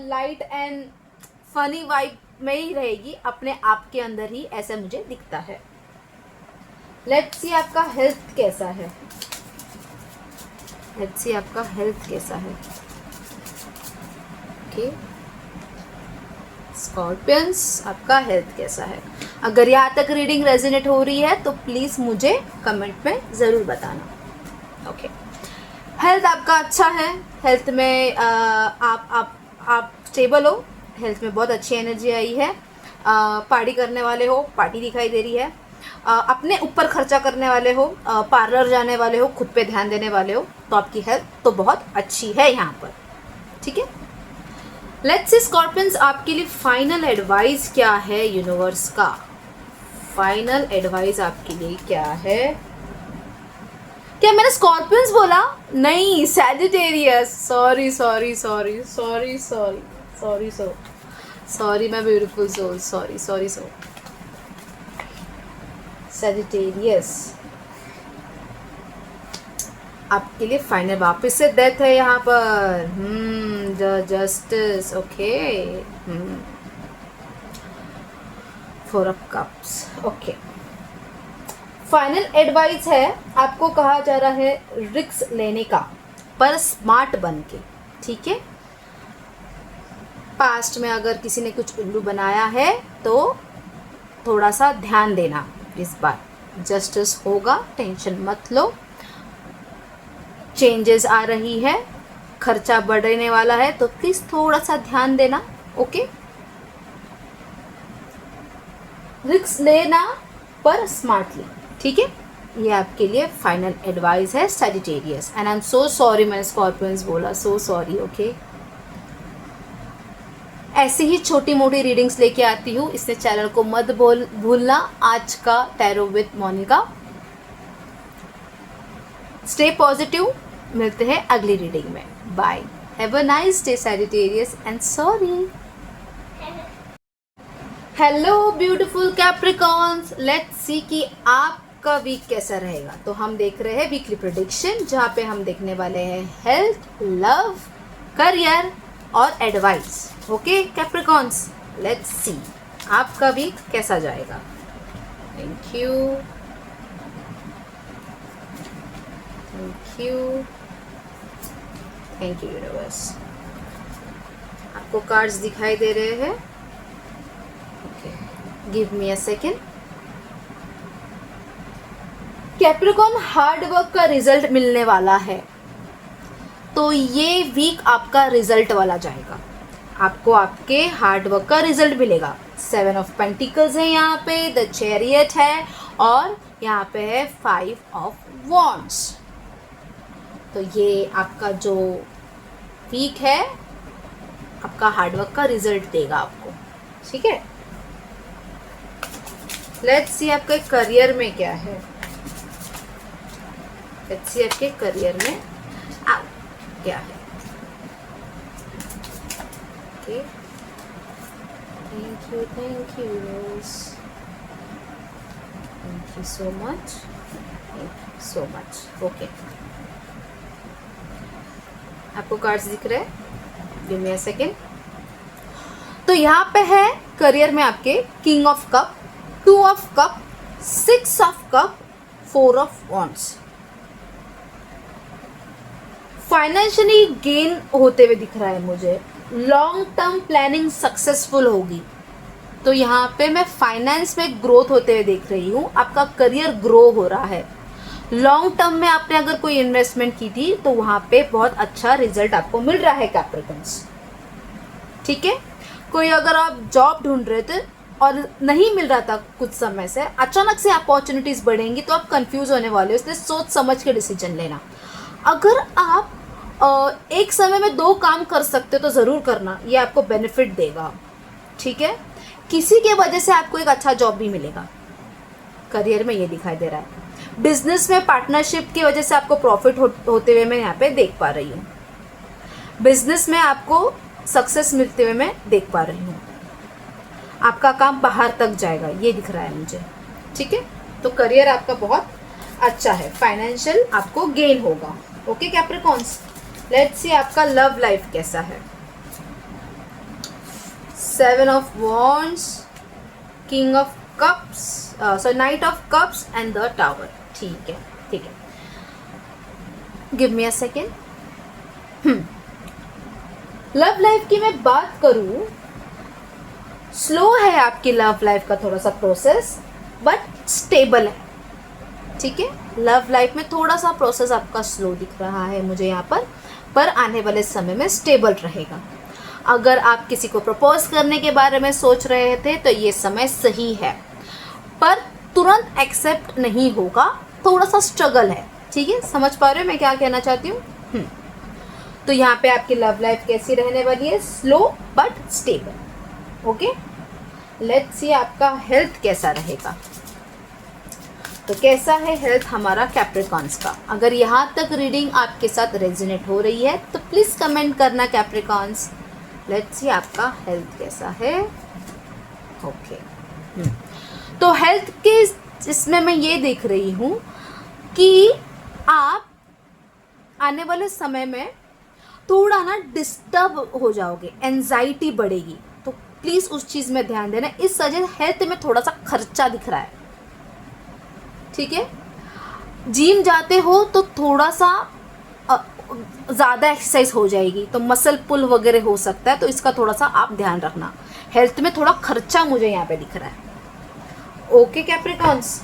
लाइट एंड फनी वाइब में ही रहेगी, अपने आप के अंदर ही, ऐसा मुझे दिखता है। लेट्स सी आपका हेल्थ कैसा है। लेट्स सी आपका हेल्थ कैसा है। ओके स्कॉर्पियंस, आपका हेल्थ कैसा है। अगर यहाँ तक रीडिंग रेजोनेट हो रही है तो प्लीज़ मुझे कमेंट में ज़रूर बताना। ओके हेल्थ आपका अच्छा है। हेल्थ में आप स्टेबल हो। हेल्थ में बहुत अच्छी एनर्जी आई है। पार्टी करने वाले हो, पार्टी दिखाई दे रही है। अपने ऊपर खर्चा करने वाले हो, पार्लर जाने वाले हो, खुद पे ध्यान देने वाले हो, तो आपकी हेल्थ तो बहुत अच्छी है यहाँ पर। ठीक है, लेट्स सी स्कॉर्पियंस आपके लिए फाइनल एडवाइस क्या है यूनिवर्स का। फाइनल एडवाइस आपके लिए क्या है। क्या मैंने स्कॉर्पियंस बोला? नहीं, Sagittarius. Sorry sorry sorry sorry sorry sorry sorry my beautiful soul, sorry sorry so Sagittarius आपके लिए फाइनल। वापस से डेथ है यहाँ पर। Justice. Okay, 4 of cups. Okay, final advice है, आपको कहा जा रहा है रिस्क लेने का, पर स्मार्ट बन के। ठीक है, पास्ट में अगर किसी ने कुछ उल्लू बनाया है तो थोड़ा सा ध्यान देना। इस बार जस्टिस होगा, टेंशन मत लो। चेंजेस आ रही है, खर्चा बढ़ने वाला है, तो प्लीज थोड़ा सा ध्यान देना। ओके, रिस्क लेना पर स्मार्टली। ठीक है, ये आपके लिए फाइनल एडवाइस है Sagittarius. And I am so sorry, मैंने स्कॉर्पियंस बोला, सो सॉरी। ओके, ऐसे ही छोटी मोटी रीडिंग्स लेके आती हूँ, इससे चैनल को मत भूलना। आज का tarot with Monika. Stay positive, मिलते हैं अगली रीडिंग में। Bye, have a nice day Sagittarius and sorry. Hello beautiful Capricorns, let's see कि आपका वीक कैसा रहेगा। तो हम देख रहे हैं वीकली प्रेडिक्शन, जहाँ पे हम देखने वाले हैं हेल्थ, लव, करियर और एडवाइस। ओके कैप्रिकॉर्न्स, लेट्स सी आपका वीक कैसा जाएगा। Thank you, thank you, thank you universe. आपको कार्ड्स दिखाई दे रहे हैं। Okay, give me a second. Capricorn, hard work का रिजल्ट मिलने वाला है, तो ये वीक आपका रिजल्ट वाला जाएगा। आपको आपके हार्ड वर्क का रिजल्ट मिलेगा। 7 ऑफ पेंटिकल्स है यहाँ पे, द चैरियट है और यहाँ पे है 5 ऑफ वॉन्ड्स। तो ये आपका जो वीक है, आपका हार्डवर्क का रिजल्ट देगा आपको। ठीक है, लेट्स सी आपके करियर में क्या है। लेट्स सी आपके करियर में क्या है। Okay, thank you so much, thank you so much. Okay, आपको कार्ड्स दिख रहे हैं, गिव मी अ सेकेंड। तो यहाँ पे है करियर में आपके king of cup, 2 of cup, 6 of cup, 4 of wands. Financially gain होते हुए दिख रहा है मुझे। लॉन्ग टर्म प्लानिंग सक्सेसफुल होगी, तो यहाँ पे मैं फाइनेंस में ग्रोथ होते हुए देख रही हूँ। आपका करियर ग्रो हो रहा है। लॉन्ग टर्म में आपने अगर कोई इन्वेस्टमेंट की थी तो वहाँ पे बहुत अच्छा रिजल्ट आपको मिल रहा है कैप्रिकॉर्न्स। ठीक है, कोई अगर आप जॉब ढूंढ रहे थे और नहीं मिल रहा था कुछ समय से, अचानक से अपॉर्चुनिटीज़ बढ़ेंगी तो आप कंफ्यूज होने वाले हो, इसलिए सोच समझ के डिसीजन लेना। अगर आप एक समय में 2 काम कर सकते हो तो ज़रूर करना, ये आपको बेनिफिट देगा, ठीक है। किसी के वजह से आपको एक अच्छा जॉब भी मिलेगा, करियर में ये दिखाई दे रहा है। बिजनेस में पार्टनरशिप की वजह से आपको प्रॉफिट होते हुए मैं यहाँ पे देख पा रही हूँ। बिजनेस में आपको सक्सेस मिलते हुए मैं देख पा रही हूँ। आपका काम बाहर तक जाएगा, ये दिख रहा है मुझे, ठीक है। तो करियर आपका बहुत अच्छा है, फाइनेंशियल आपको गेन होगा। ओके कैप्रिकॉन्स, लेट्स सी आपका लव लाइफ कैसा है। 7 of wands, king of cups, night of cups and the tower. ठीक है, ठीक है, give me a second. Love life की मैं बात करूं, स्लो है आपकी लव लाइफ का थोड़ा सा प्रोसेस, बट स्टेबल है, ठीक है। लव लाइफ में थोड़ा सा प्रोसेस आपका स्लो दिख रहा है मुझे यहाँ पर आने वाले समय में स्टेबल रहेगा। अगर आप किसी को प्रपोज करने के बारे में सोच रहे थे तो ये समय सही है, पर तुरंत एक्सेप्ट नहीं होगा, थोड़ा सा स्ट्रगल है, ठीक है। समझ पा रहे हो मैं क्या कहना चाहती हूँ। तो यहाँ पे आपकी लव लाइफ कैसी रहने वाली है, slow but stable. Okay, let's सी आपका हेल्थ कैसा रहेगा। तो कैसा है हेल्थ हमारा कैप्रिकॉन्स का। अगर यहाँ तक रीडिंग आपके साथ रेजोनेट हो रही है तो प्लीज़ कमेंट करना कैप्रिकॉन्स। लेट्स सी आपका हेल्थ कैसा है। ओके, तो हेल्थ के इसमें मैं ये देख रही हूँ कि आप आने वाले समय में थोड़ा ना डिस्टर्ब हो जाओगे, एंजाइटी बढ़ेगी, तो प्लीज़ उस चीज़ में ध्यान देना। इस वजह हेल्थ में थोड़ा सा खर्चा दिख रहा है, ठीक है। जिम जाते हो तो थोड़ा सा ज़्यादा एक्सरसाइज हो जाएगी, तो मसल पुल वगैरह हो सकता है, तो इसका थोड़ा सा आप ध्यान रखना। हेल्थ में थोड़ा खर्चा मुझे यहाँ पे दिख रहा है। ओके कैप्रिकॉन्स,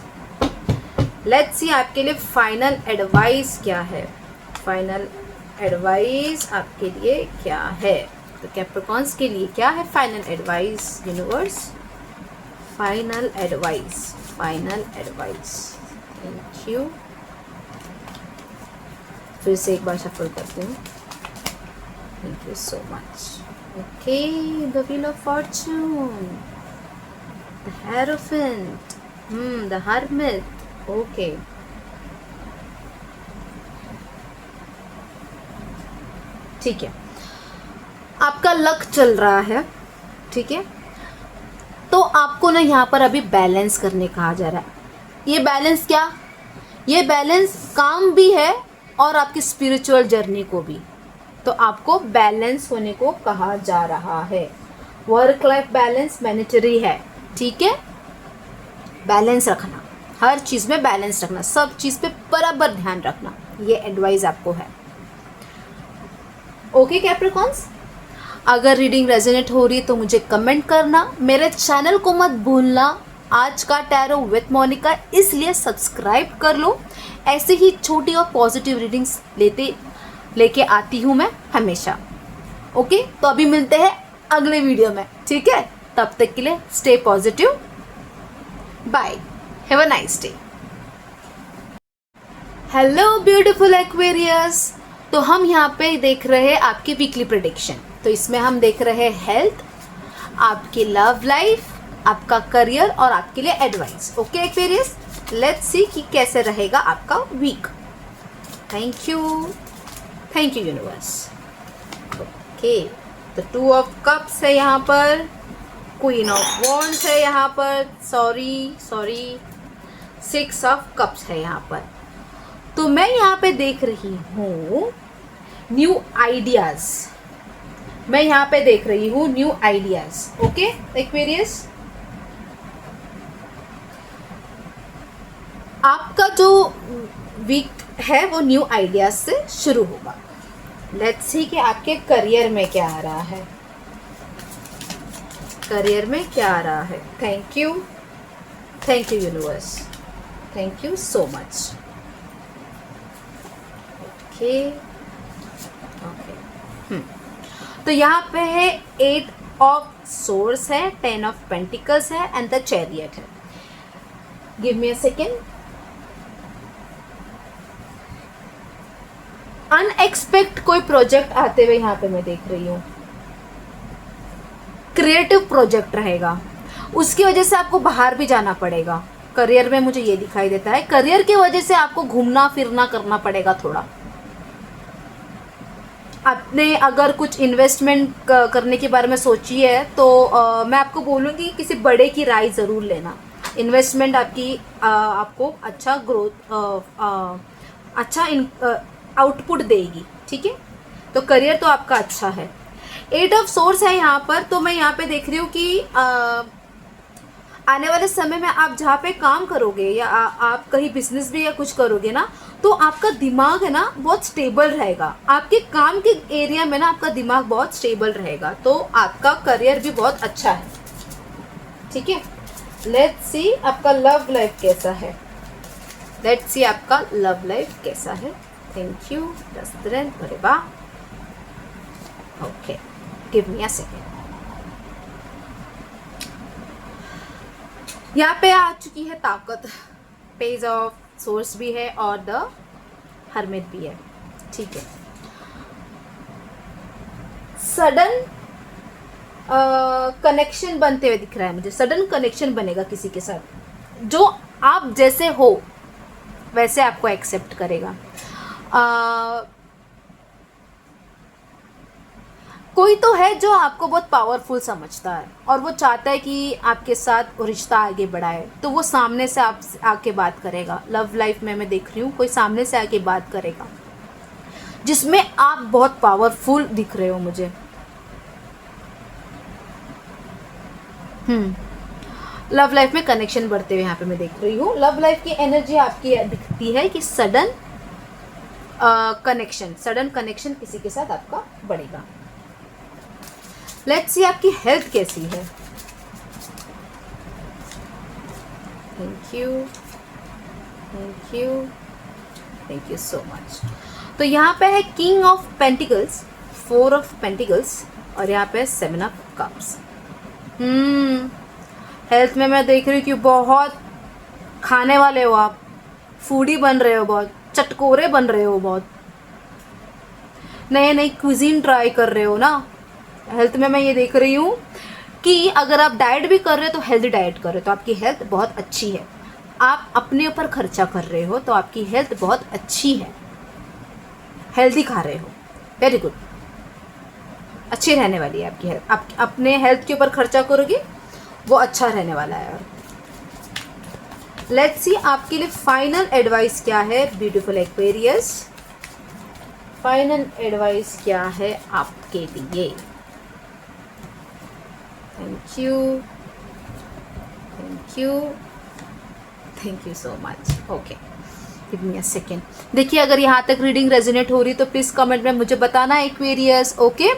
लेट्स सी आपके लिए फाइनल एडवाइस क्या है। फाइनल एडवाइस आपके लिए क्या है, तो कैप्रिकॉन्स के लिए क्या है final advice universe. Final advice, final advice, thank you. फिर से एक बार शफल करती हूँ। Thank you so much. Okay, the wheel of Fortune, the hierophant, the hermit. Okay, ठीक है, आपका लक चल रहा है, ठीक है। तो आपको ना यहाँ पर अभी बैलेंस करने कहा जा रहा है। ये बैलेंस क्या, ये बैलेंस काम भी है और आपकी स्पिरिचुअल जर्नी को भी, तो आपको बैलेंस होने को कहा जा रहा है। वर्क लाइफ बैलेंस मैंडेटरी है, ठीक है। बैलेंस रखना, हर चीज़ में बैलेंस रखना, सब चीज़ पे बराबर ध्यान रखना, ये एडवाइस आपको है। ओके कैप्रिकॉन्स, अगर रीडिंग रेजोनेट हो रही है तो मुझे कमेंट करना, मेरे चैनल को मत भूलना। आज का टैरो विथ मोनिका इसलिए सब्सक्राइब कर लो, ऐसे ही छोटी और पॉजिटिव रीडिंग्स लेके आती हूँ मैं हमेशा। ओके, तो अभी मिलते हैं अगले वीडियो में, ठीक है। तब तक के लिए stay positive, bye, have a nice day. Hello beautiful Aquarius, तो हम यहाँ पे देख रहे हैं आपकी वीकली प्रेडिक्शन। तो इसमें हम देख रहे हैं हेल्थ, आपकी लव लाइफ, आपका करियर और आपके लिए advice. Okay Aquarius, let's see कि कैसे रहेगा आपका week. Thank you universe. Okay, तो 2 ऑफ कप्स है यहाँ पर, क्वीन ऑफ वॉन्ड्स है यहाँ पर, सॉरी 6 ऑफ कप्स है यहाँ पर। तो मैं यहाँ पे देख रही हूँ न्यू आइडियाज, मैं यहाँ पे देख रही हूँ न्यू आइडियाज। ओके एक्वेरियस, आपका जो वीक है वो न्यू आइडियाज से शुरू होगा। लेट्स सी कि आपके करियर में क्या आ रहा है, करियर में क्या आ रहा है। Thank you universe, thank you so much. Okay, तो यहाँ पे है 8 ऑफ सोर्स है, 10 ऑफ पेंटिकल्स है एंड द चैरियट है। Give me a second. Unexpect कोई प्रोजेक्ट आते हुए यहाँ पे मैं देख रही हूँ, क्रिएटिव प्रोजेक्ट रहेगा, उसकी वजह से आपको बाहर भी जाना पड़ेगा। करियर में मुझे ये दिखाई देता है, करियर की वजह से आपको घूमना फिरना करना पड़ेगा थोड़ा। आपने अगर कुछ इन्वेस्टमेंट करने के बारे में सोची है तो मैं आपको बोलूँगी किसी बड़े की राय ज़रूर लेना। इन्वेस्टमेंट आपकी आपको अच्छा ग्रोथ अच्छा आउटपुट देगी, ठीक है। तो करियर तो आपका अच्छा है। 8 ऑफ सोर्स है यहाँ पर, तो मैं यहाँ पे देख रही हूँ कि आने वाले समय में आप जहाँ पे काम करोगे या आप कहीं बिजनेस भी या कुछ करोगे ना, तो आपका दिमाग है ना बहुत स्टेबल रहेगा। आपके काम के एरिया में ना आपका दिमाग बहुत स्टेबल रहेगा, तो आपका करियर भी बहुत अच्छा है, ठीक है। लेट्स सी आपका लव लाइफ कैसा है। लेट्स सी आपका लव लाइफ कैसा है। Thank you. अरे वाह, okay, give me a second. यहाँ पे आ चुकी है ताकत, पेज ऑफ सोर्स भी है और द हर्मिट भी है, ठीक है। सडन कनेक्शन बनते हुए दिख रहा है मुझे, सडन कनेक्शन बनेगा किसी के साथ जो आप जैसे हो वैसे आपको एक्सेप्ट करेगा। कोई तो है जो आपको बहुत पावरफुल समझता है और वो चाहता है कि आपके साथ वो रिश्ता आगे बढ़ाए, तो वो सामने से आप आके बात करेगा। लव लाइफ में मैं देख रही हूँ कोई सामने से आके बात करेगा जिसमें आप बहुत पावरफुल दिख रहे हो मुझे। लव लाइफ में कनेक्शन बढ़ते हुए यहाँ पे मैं देख रही हूँ। लव लाइफ की एनर्जी आपकी दिखती है कि सडन कनेक्शन किसी के साथ आपका बढ़ेगा। लेट्स सी आपकी हेल्थ कैसी है। Thank you, thank you, thank you so much. तो यहाँ पे है king of pentacles, 4 of pentacles और यहाँ पे 7 ऑफ कप्स। हेल्थ में मैं देख रही हूँ कि बहुत खाने वाले हो आप, फूडी बन रहे हो, बहुत चटकोरे बन रहे हो, बहुत नए नए क्विजीन ट्राई कर रहे हो ना। हेल्थ में मैं ये देख रही हूँ कि अगर आप डाइट भी कर रहे हो तो हेल्दी डाइट कर रहे हो तो आपकी हेल्थ बहुत अच्छी है। आप अपने ऊपर खर्चा कर रहे हो तो आपकी हेल्थ बहुत अच्छी है। हेल्दी खा रहे हो, वेरी गुड, अच्छी रहने वाली है आपकी हेल्थ। आप अपने हेल्थ के ऊपर खर्चा करोगे वो अच्छा रहने वाला है। लेट्स सी आपके लिए फाइनल एडवाइस क्या है ब्यूटीफुल एक्वेरियस। फाइनल एडवाइस क्या है आपके लिए। Thank you, thank you, thank you so much. Okay, give me a second. देखिए अगर यहाँ तक रीडिंग रेजोनेट हो रही तो प्लीज़ कमेंट में मुझे बताना एक्वेरियस। ओके,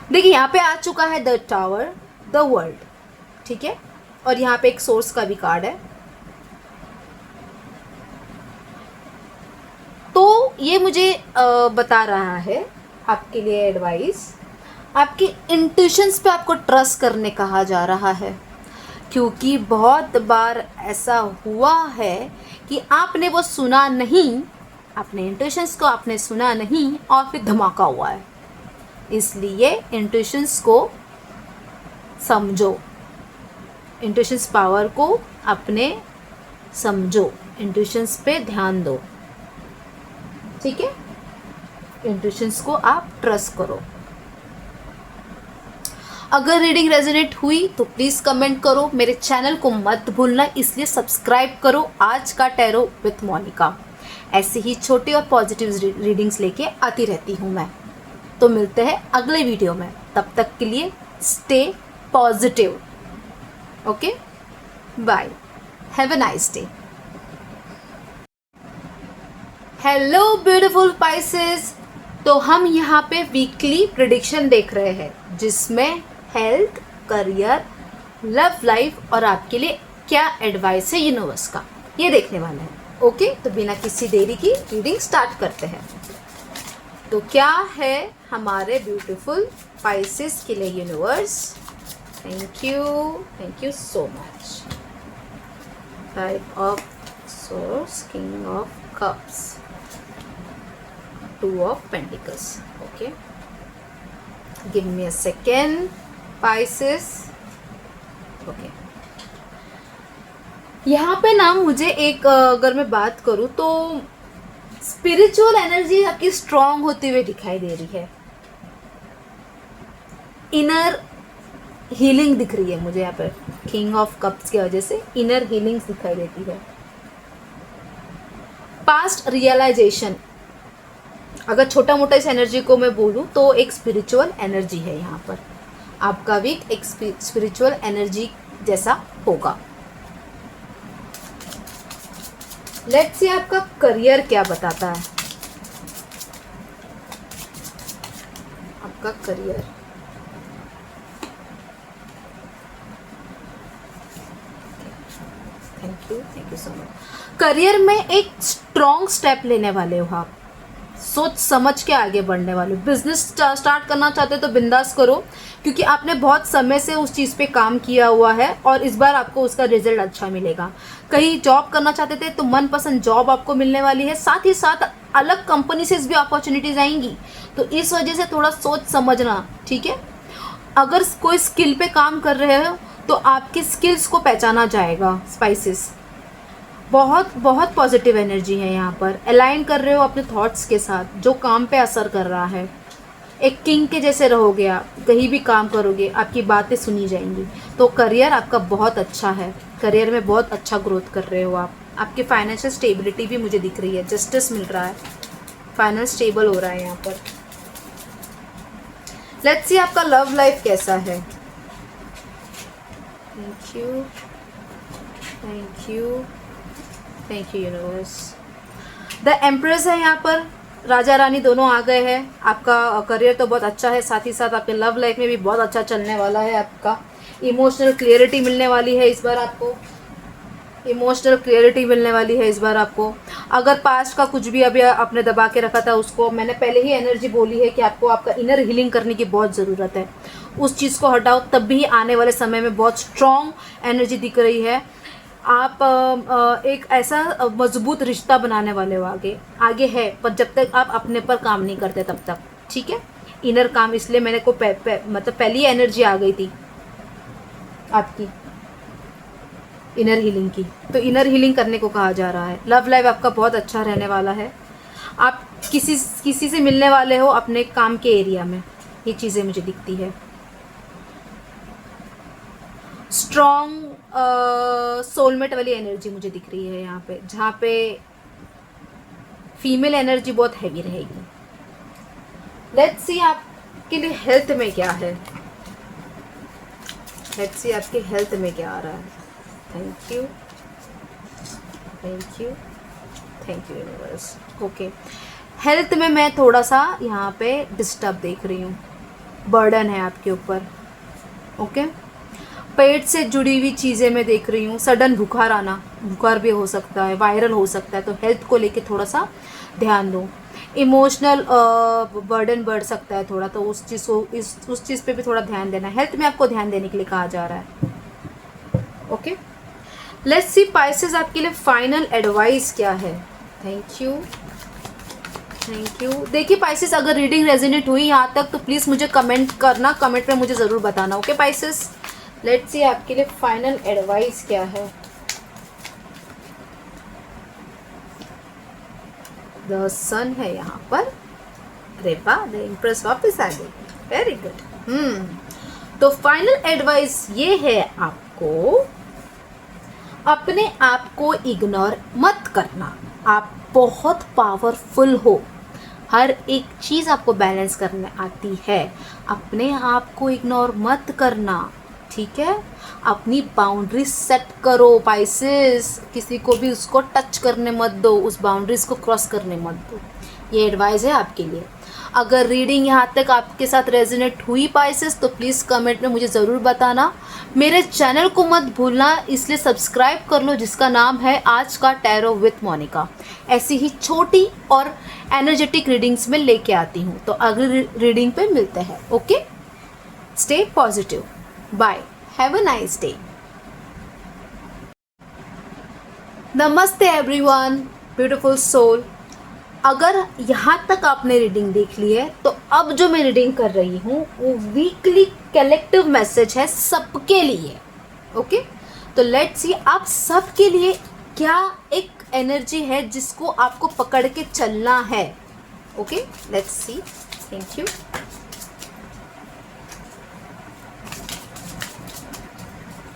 देखिए यहाँ पे आ चुका है द टावर, द वर्ल्ड, ठीक है। और यहाँ पे एक सोर्स का भी कार्ड है। तो ये मुझे बता रहा है आपके लिए एडवाइस, आपकी इंट्यूशंस पे आपको ट्रस्ट करने कहा जा रहा है, क्योंकि बहुत बार ऐसा हुआ है कि आपने वो सुना नहीं, अपने इंट्यूशंस को आपने सुना नहीं और फिर धमाका हुआ है। इसलिए इंट्यूशंस को समझो, इंट्यूशंस पावर को अपने समझो, इंट्यूशंस पे ध्यान दो, ठीक है। इंट्यूशंस को आप ट्रस्ट करो। अगर रीडिंग रेजोनेट हुई तो प्लीज़ कमेंट करो, मेरे चैनल को मत भूलना, इसलिए सब्सक्राइब करो आज का टैरो विथ मोनिका। ऐसे ही छोटे और पॉजिटिव रीडिंग्स लेके आती रहती हूँ मैं। तो मिलते हैं अगले वीडियो में, तब तक के लिए stay positive. Okay, bye, have a nice day. Hello beautiful Pisces. तो हम यहाँ पे वीकली प्रिडिक्शन देख रहे हैं जिसमें हेल्थ, करियर, लव लाइफ और आपके लिए क्या एडवाइस है यूनिवर्स का, ये देखने वाले हैं। ओके, तो बिना किसी देरी की रीडिंग स्टार्ट करते हैं। तो क्या है हमारे ब्यूटीफुल स्पाइसेस के लिए universe. Thank you so much. 5 of swords, king of cups, two of pentacles. Okay, give me a second. Pisces. Okay, यहाँ पे ना मुझे एक अगर मैं बात करूँ तो स्पिरिचुअल एनर्जी आपकी स्ट्रांग होती हुई दिखाई दे रही है. इनर हीलिंग दिख रही है मुझे यहाँ पर. किंग ऑफ कप्स की वजह से इनर हीलिंग दिखाई देती है. पास्ट रियलाइजेशन, अगर छोटा मोटा इस एनर्जी को मैं बोलूँ तो एक स्पिरिचुअल एनर्जी है यहाँ पर. आपका वीक एक स्पिरिचुअल एनर्जी जैसा होगा. लेट्स सी आपका करियर क्या बताता है. आपका career, thank you so much. Career में एक स्ट्रॉन्ग स्टेप लेने वाले हो आप. सोच समझ के आगे बढ़ने वाले हो. बिजनेस स्टार्ट करना चाहते हो तो बिंदास करो, क्योंकि आपने बहुत समय से उस चीज़ पे काम किया हुआ है और इस बार आपको उसका रिजल्ट अच्छा मिलेगा. कहीं जॉब करना चाहते थे तो मनपसंद जॉब आपको मिलने वाली है. साथ ही साथ अलग कंपनी से भी अपॉर्चुनिटीज़ आएंगी, तो इस वजह से थोड़ा सोच समझना. ठीक है, अगर कोई स्किल पे काम कर रहे हो तो आपकी स्किल्स को पहचाना जाएगा. स्पाइसेस, बहुत बहुत पॉजिटिव एनर्जी है यहाँ पर. अलाइन कर रहे हो अपने थॉट्स के साथ जो काम पे असर कर रहा है. एक किंग के जैसे रहोगे आप. कहीं भी काम करोगे आपकी बातें सुनी जाएंगी. तो करियर आपका बहुत अच्छा है. करियर में बहुत अच्छा ग्रोथ कर रहे हो आप. आपकी फाइनेंशियल स्टेबिलिटी भी मुझे दिख रही है. जस्टिस मिल रहा है. फाइनेंस स्टेबल हो रहा है यहाँ पर. लेट्स सी आपका लव लाइफ कैसा है. Thank you, thank you, thank you universe. The empress है यहाँ पर. राजा रानी दोनों आ गए हैं. आपका करियर तो बहुत अच्छा है, साथ ही साथ आपके लव लाइफ में भी बहुत अच्छा चलने वाला है. आपका इमोशनल क्लियरिटी मिलने वाली है इस बार आपको. इमोशनल क्लियरिटी मिलने वाली है इस बार आपको. अगर पास्ट का कुछ भी अभी आपने दबा के रखा था उसको, मैंने पहले ही एनर्जी बोली है कि आपको आपका इनर हीलिंग करने की बहुत ज़रूरत है. उस चीज़ को हटाओ, तब भी आने वाले समय में बहुत स्ट्रॉन्ग एनर्जी दिख रही है. आप एक ऐसा मजबूत रिश्ता बनाने वाले हो आगे है, पर जब तक आप अपने पर काम नहीं करते तब तक. ठीक है, इनर काम. इसलिए मैंने को मतलब पहली एनर्जी आ गई थी आपकी इनर हीलिंग की, तो इनर हीलिंग करने को कहा जा रहा है. लव लाइफ आपका बहुत अच्छा रहने वाला है. आप किसी से मिलने वाले हो अपने काम के एरिया में, ये चीज़ें मुझे दिखती है. स्ट्रॉन्ग सोलमेट वाली एनर्जी मुझे दिख रही है यहाँ पे, जहाँ पे फीमेल एनर्जी बहुत हैवी रहेगी. लेट्स सी आपके लिए हेल्थ में क्या है. लेट्स सी आपके हेल्थ में क्या आ रहा है. Thank you, thank you, thank you universe. Okay, health में मैं थोड़ा सा यहाँ पे डिस्टर्ब देख रही हूँ. बर्डन है आपके ऊपर. ओके, पेट से जुड़ी हुई चीज़ें मैं देख रही हूँ. सडन बुखार आना, बुखार भी हो सकता है, वायरल हो सकता है, तो हेल्थ को लेके थोड़ा सा ध्यान दो. इमोशनल बर्डन बढ़ सकता है थोड़ा, तो उस चीज़ को उस चीज़ पे भी थोड़ा ध्यान देना. हेल्थ में आपको ध्यान देने के लिए कहा जा रहा है. ओके, लेट्स सी पाइसेस आपके लिए फाइनल एडवाइस क्या है. Thank you, thank you. देखिए पाइसेस, अगर रीडिंग रेजोनेट हुई यहाँ तक तो प्लीज़ मुझे कमेंट करना. कमेंट में मुझे ज़रूर बताना. ओके पाइसेस, लेट्स सी आपके लिए फाइनल एडवाइस क्या है. द सन है यहाँ पर. अरे वाह, द इम्प्रेस वापस आ गई. Very good. तो फाइनल एडवाइस ये है आपको, अपने आप को इग्नोर मत करना. आप बहुत पावरफुल हो. हर एक चीज़ आपको बैलेंस करने आती है. अपने आप को इग्नोर मत करना. ठीक है, अपनी बाउंड्री सेट करो पाइसेस. किसी को भी उसको टच करने मत दो, उस बाउंड्रीज को क्रॉस करने मत दो. ये एडवाइस है आपके लिए. अगर रीडिंग यहाँ तक आपके साथ रेजोनेट हुई पाइसेस तो प्लीज़ कमेंट में मुझे ज़रूर बताना. मेरे चैनल को मत भूलना, इसलिए सब्सक्राइब कर लो, जिसका नाम है आज का टैरो विथ मोनिका. ऐसी ही छोटी और एनर्जेटिक रीडिंग्स में लेके आती हूँ. तो अगली रीडिंग पे मिलते हैं. Okay, stay positive. Bye, have a nice day. नमस्ते एवरीवन, ब्यूटीफुल सोल. अगर यहाँ तक आपने रीडिंग देख ली है तो अब जो मैं रीडिंग कर रही हूँ वो वीकली कलेक्टिव मैसेज है सबके लिए। ओके, तो लेट्स सी आप सबके लिए क्या एक एनर्जी है जिसको आपको पकड़ के चलना है। Okay, let's see. Thank you.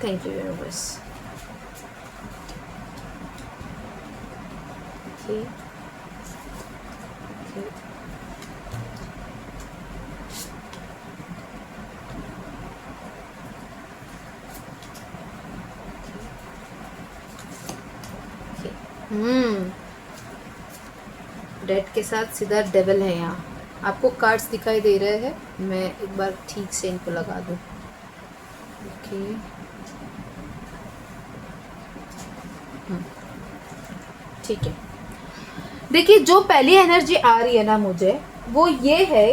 Thank you universe. Okay, dead के साथ सीधा डेविल है। यहाँ आपको कार्ड्स दिखाई दे रहे हैं, मैं एक बार ठीक से इनको लगा दूँ। ओके, ठीक है। देखिए, जो पहली एनर्जी आ रही है ना मुझे, वो ये है,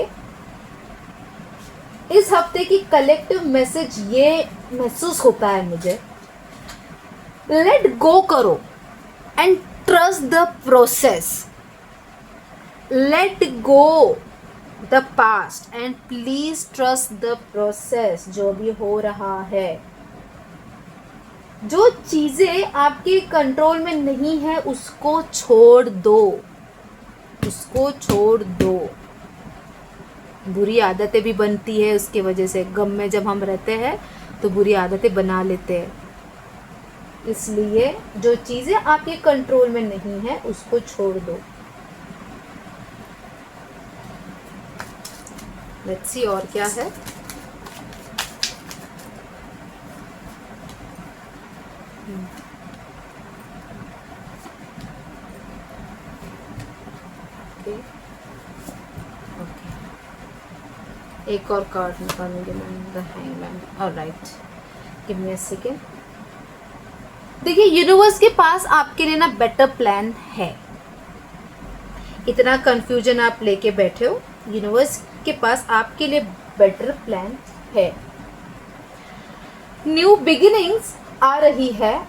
इस हफ्ते की कलेक्टिव मैसेज ये महसूस होता है मुझे, लेट गो करो and trust the process. Let go the past and please trust the process. जो भी हो रहा है, जो चीजें आपके कंट्रोल में नहीं है उसको छोड़ दो, उसको छोड़ दो। बुरी आदतें भी बनती है उसके वजह से, गम में जब हम रहते हैं तो बुरी आदतें बना लेते हैं। इसलिए जो चीजें आपके कंट्रोल में नहीं है उसको छोड़ दो। लेट्स सी और क्या है। एक और कार्ड निकालूंगी मैं, the hangman. Alright, give me a second. देखिए, यूनिवर्स के पास आपके लिए ना बेटर प्लान है। इतना कंफ्यूजन आप लेके बैठे हो, यूनिवर्स के पास आपके लिए बेटर प्लान है। न्यू बिगिनिंग्स आ रही है,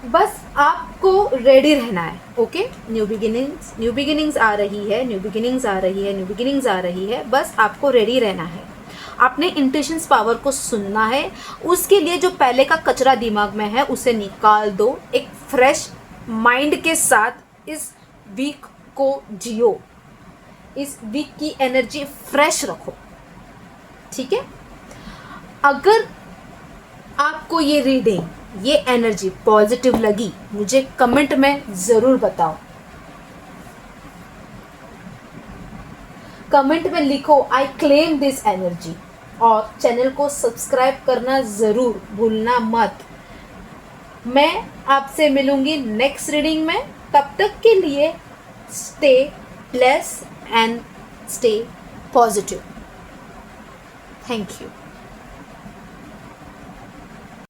बस आपको रेडी रहना है। ओके, न्यू बिगिनिंग्स आ रही है, न्यू बिगिनिंग्स आ रही है, न्यू बिगिनिंग्स आ रही है, बस आपको रेडी रहना है। आपने इंट्यूशंस पावर को सुनना है। उसके लिए जो पहले का कचरा दिमाग में है उसे निकाल दो। एक फ्रेश माइंड के साथ इस वीक को जियो, इस वीक की एनर्जी फ्रेश रखो। ठीक है, अगर आपको ये रीडिंग, ये एनर्जी पॉजिटिव लगी, मुझे कमेंट में ज़रूर बताओ। कमेंट में लिखो आई क्लेम दिस एनर्जी, और चैनल को सब्सक्राइब करना ज़रूर भूलना मत। मैं आपसे मिलूंगी नेक्स्ट रीडिंग में। तब तक के लिए stay blessed and stay positive. Thank you.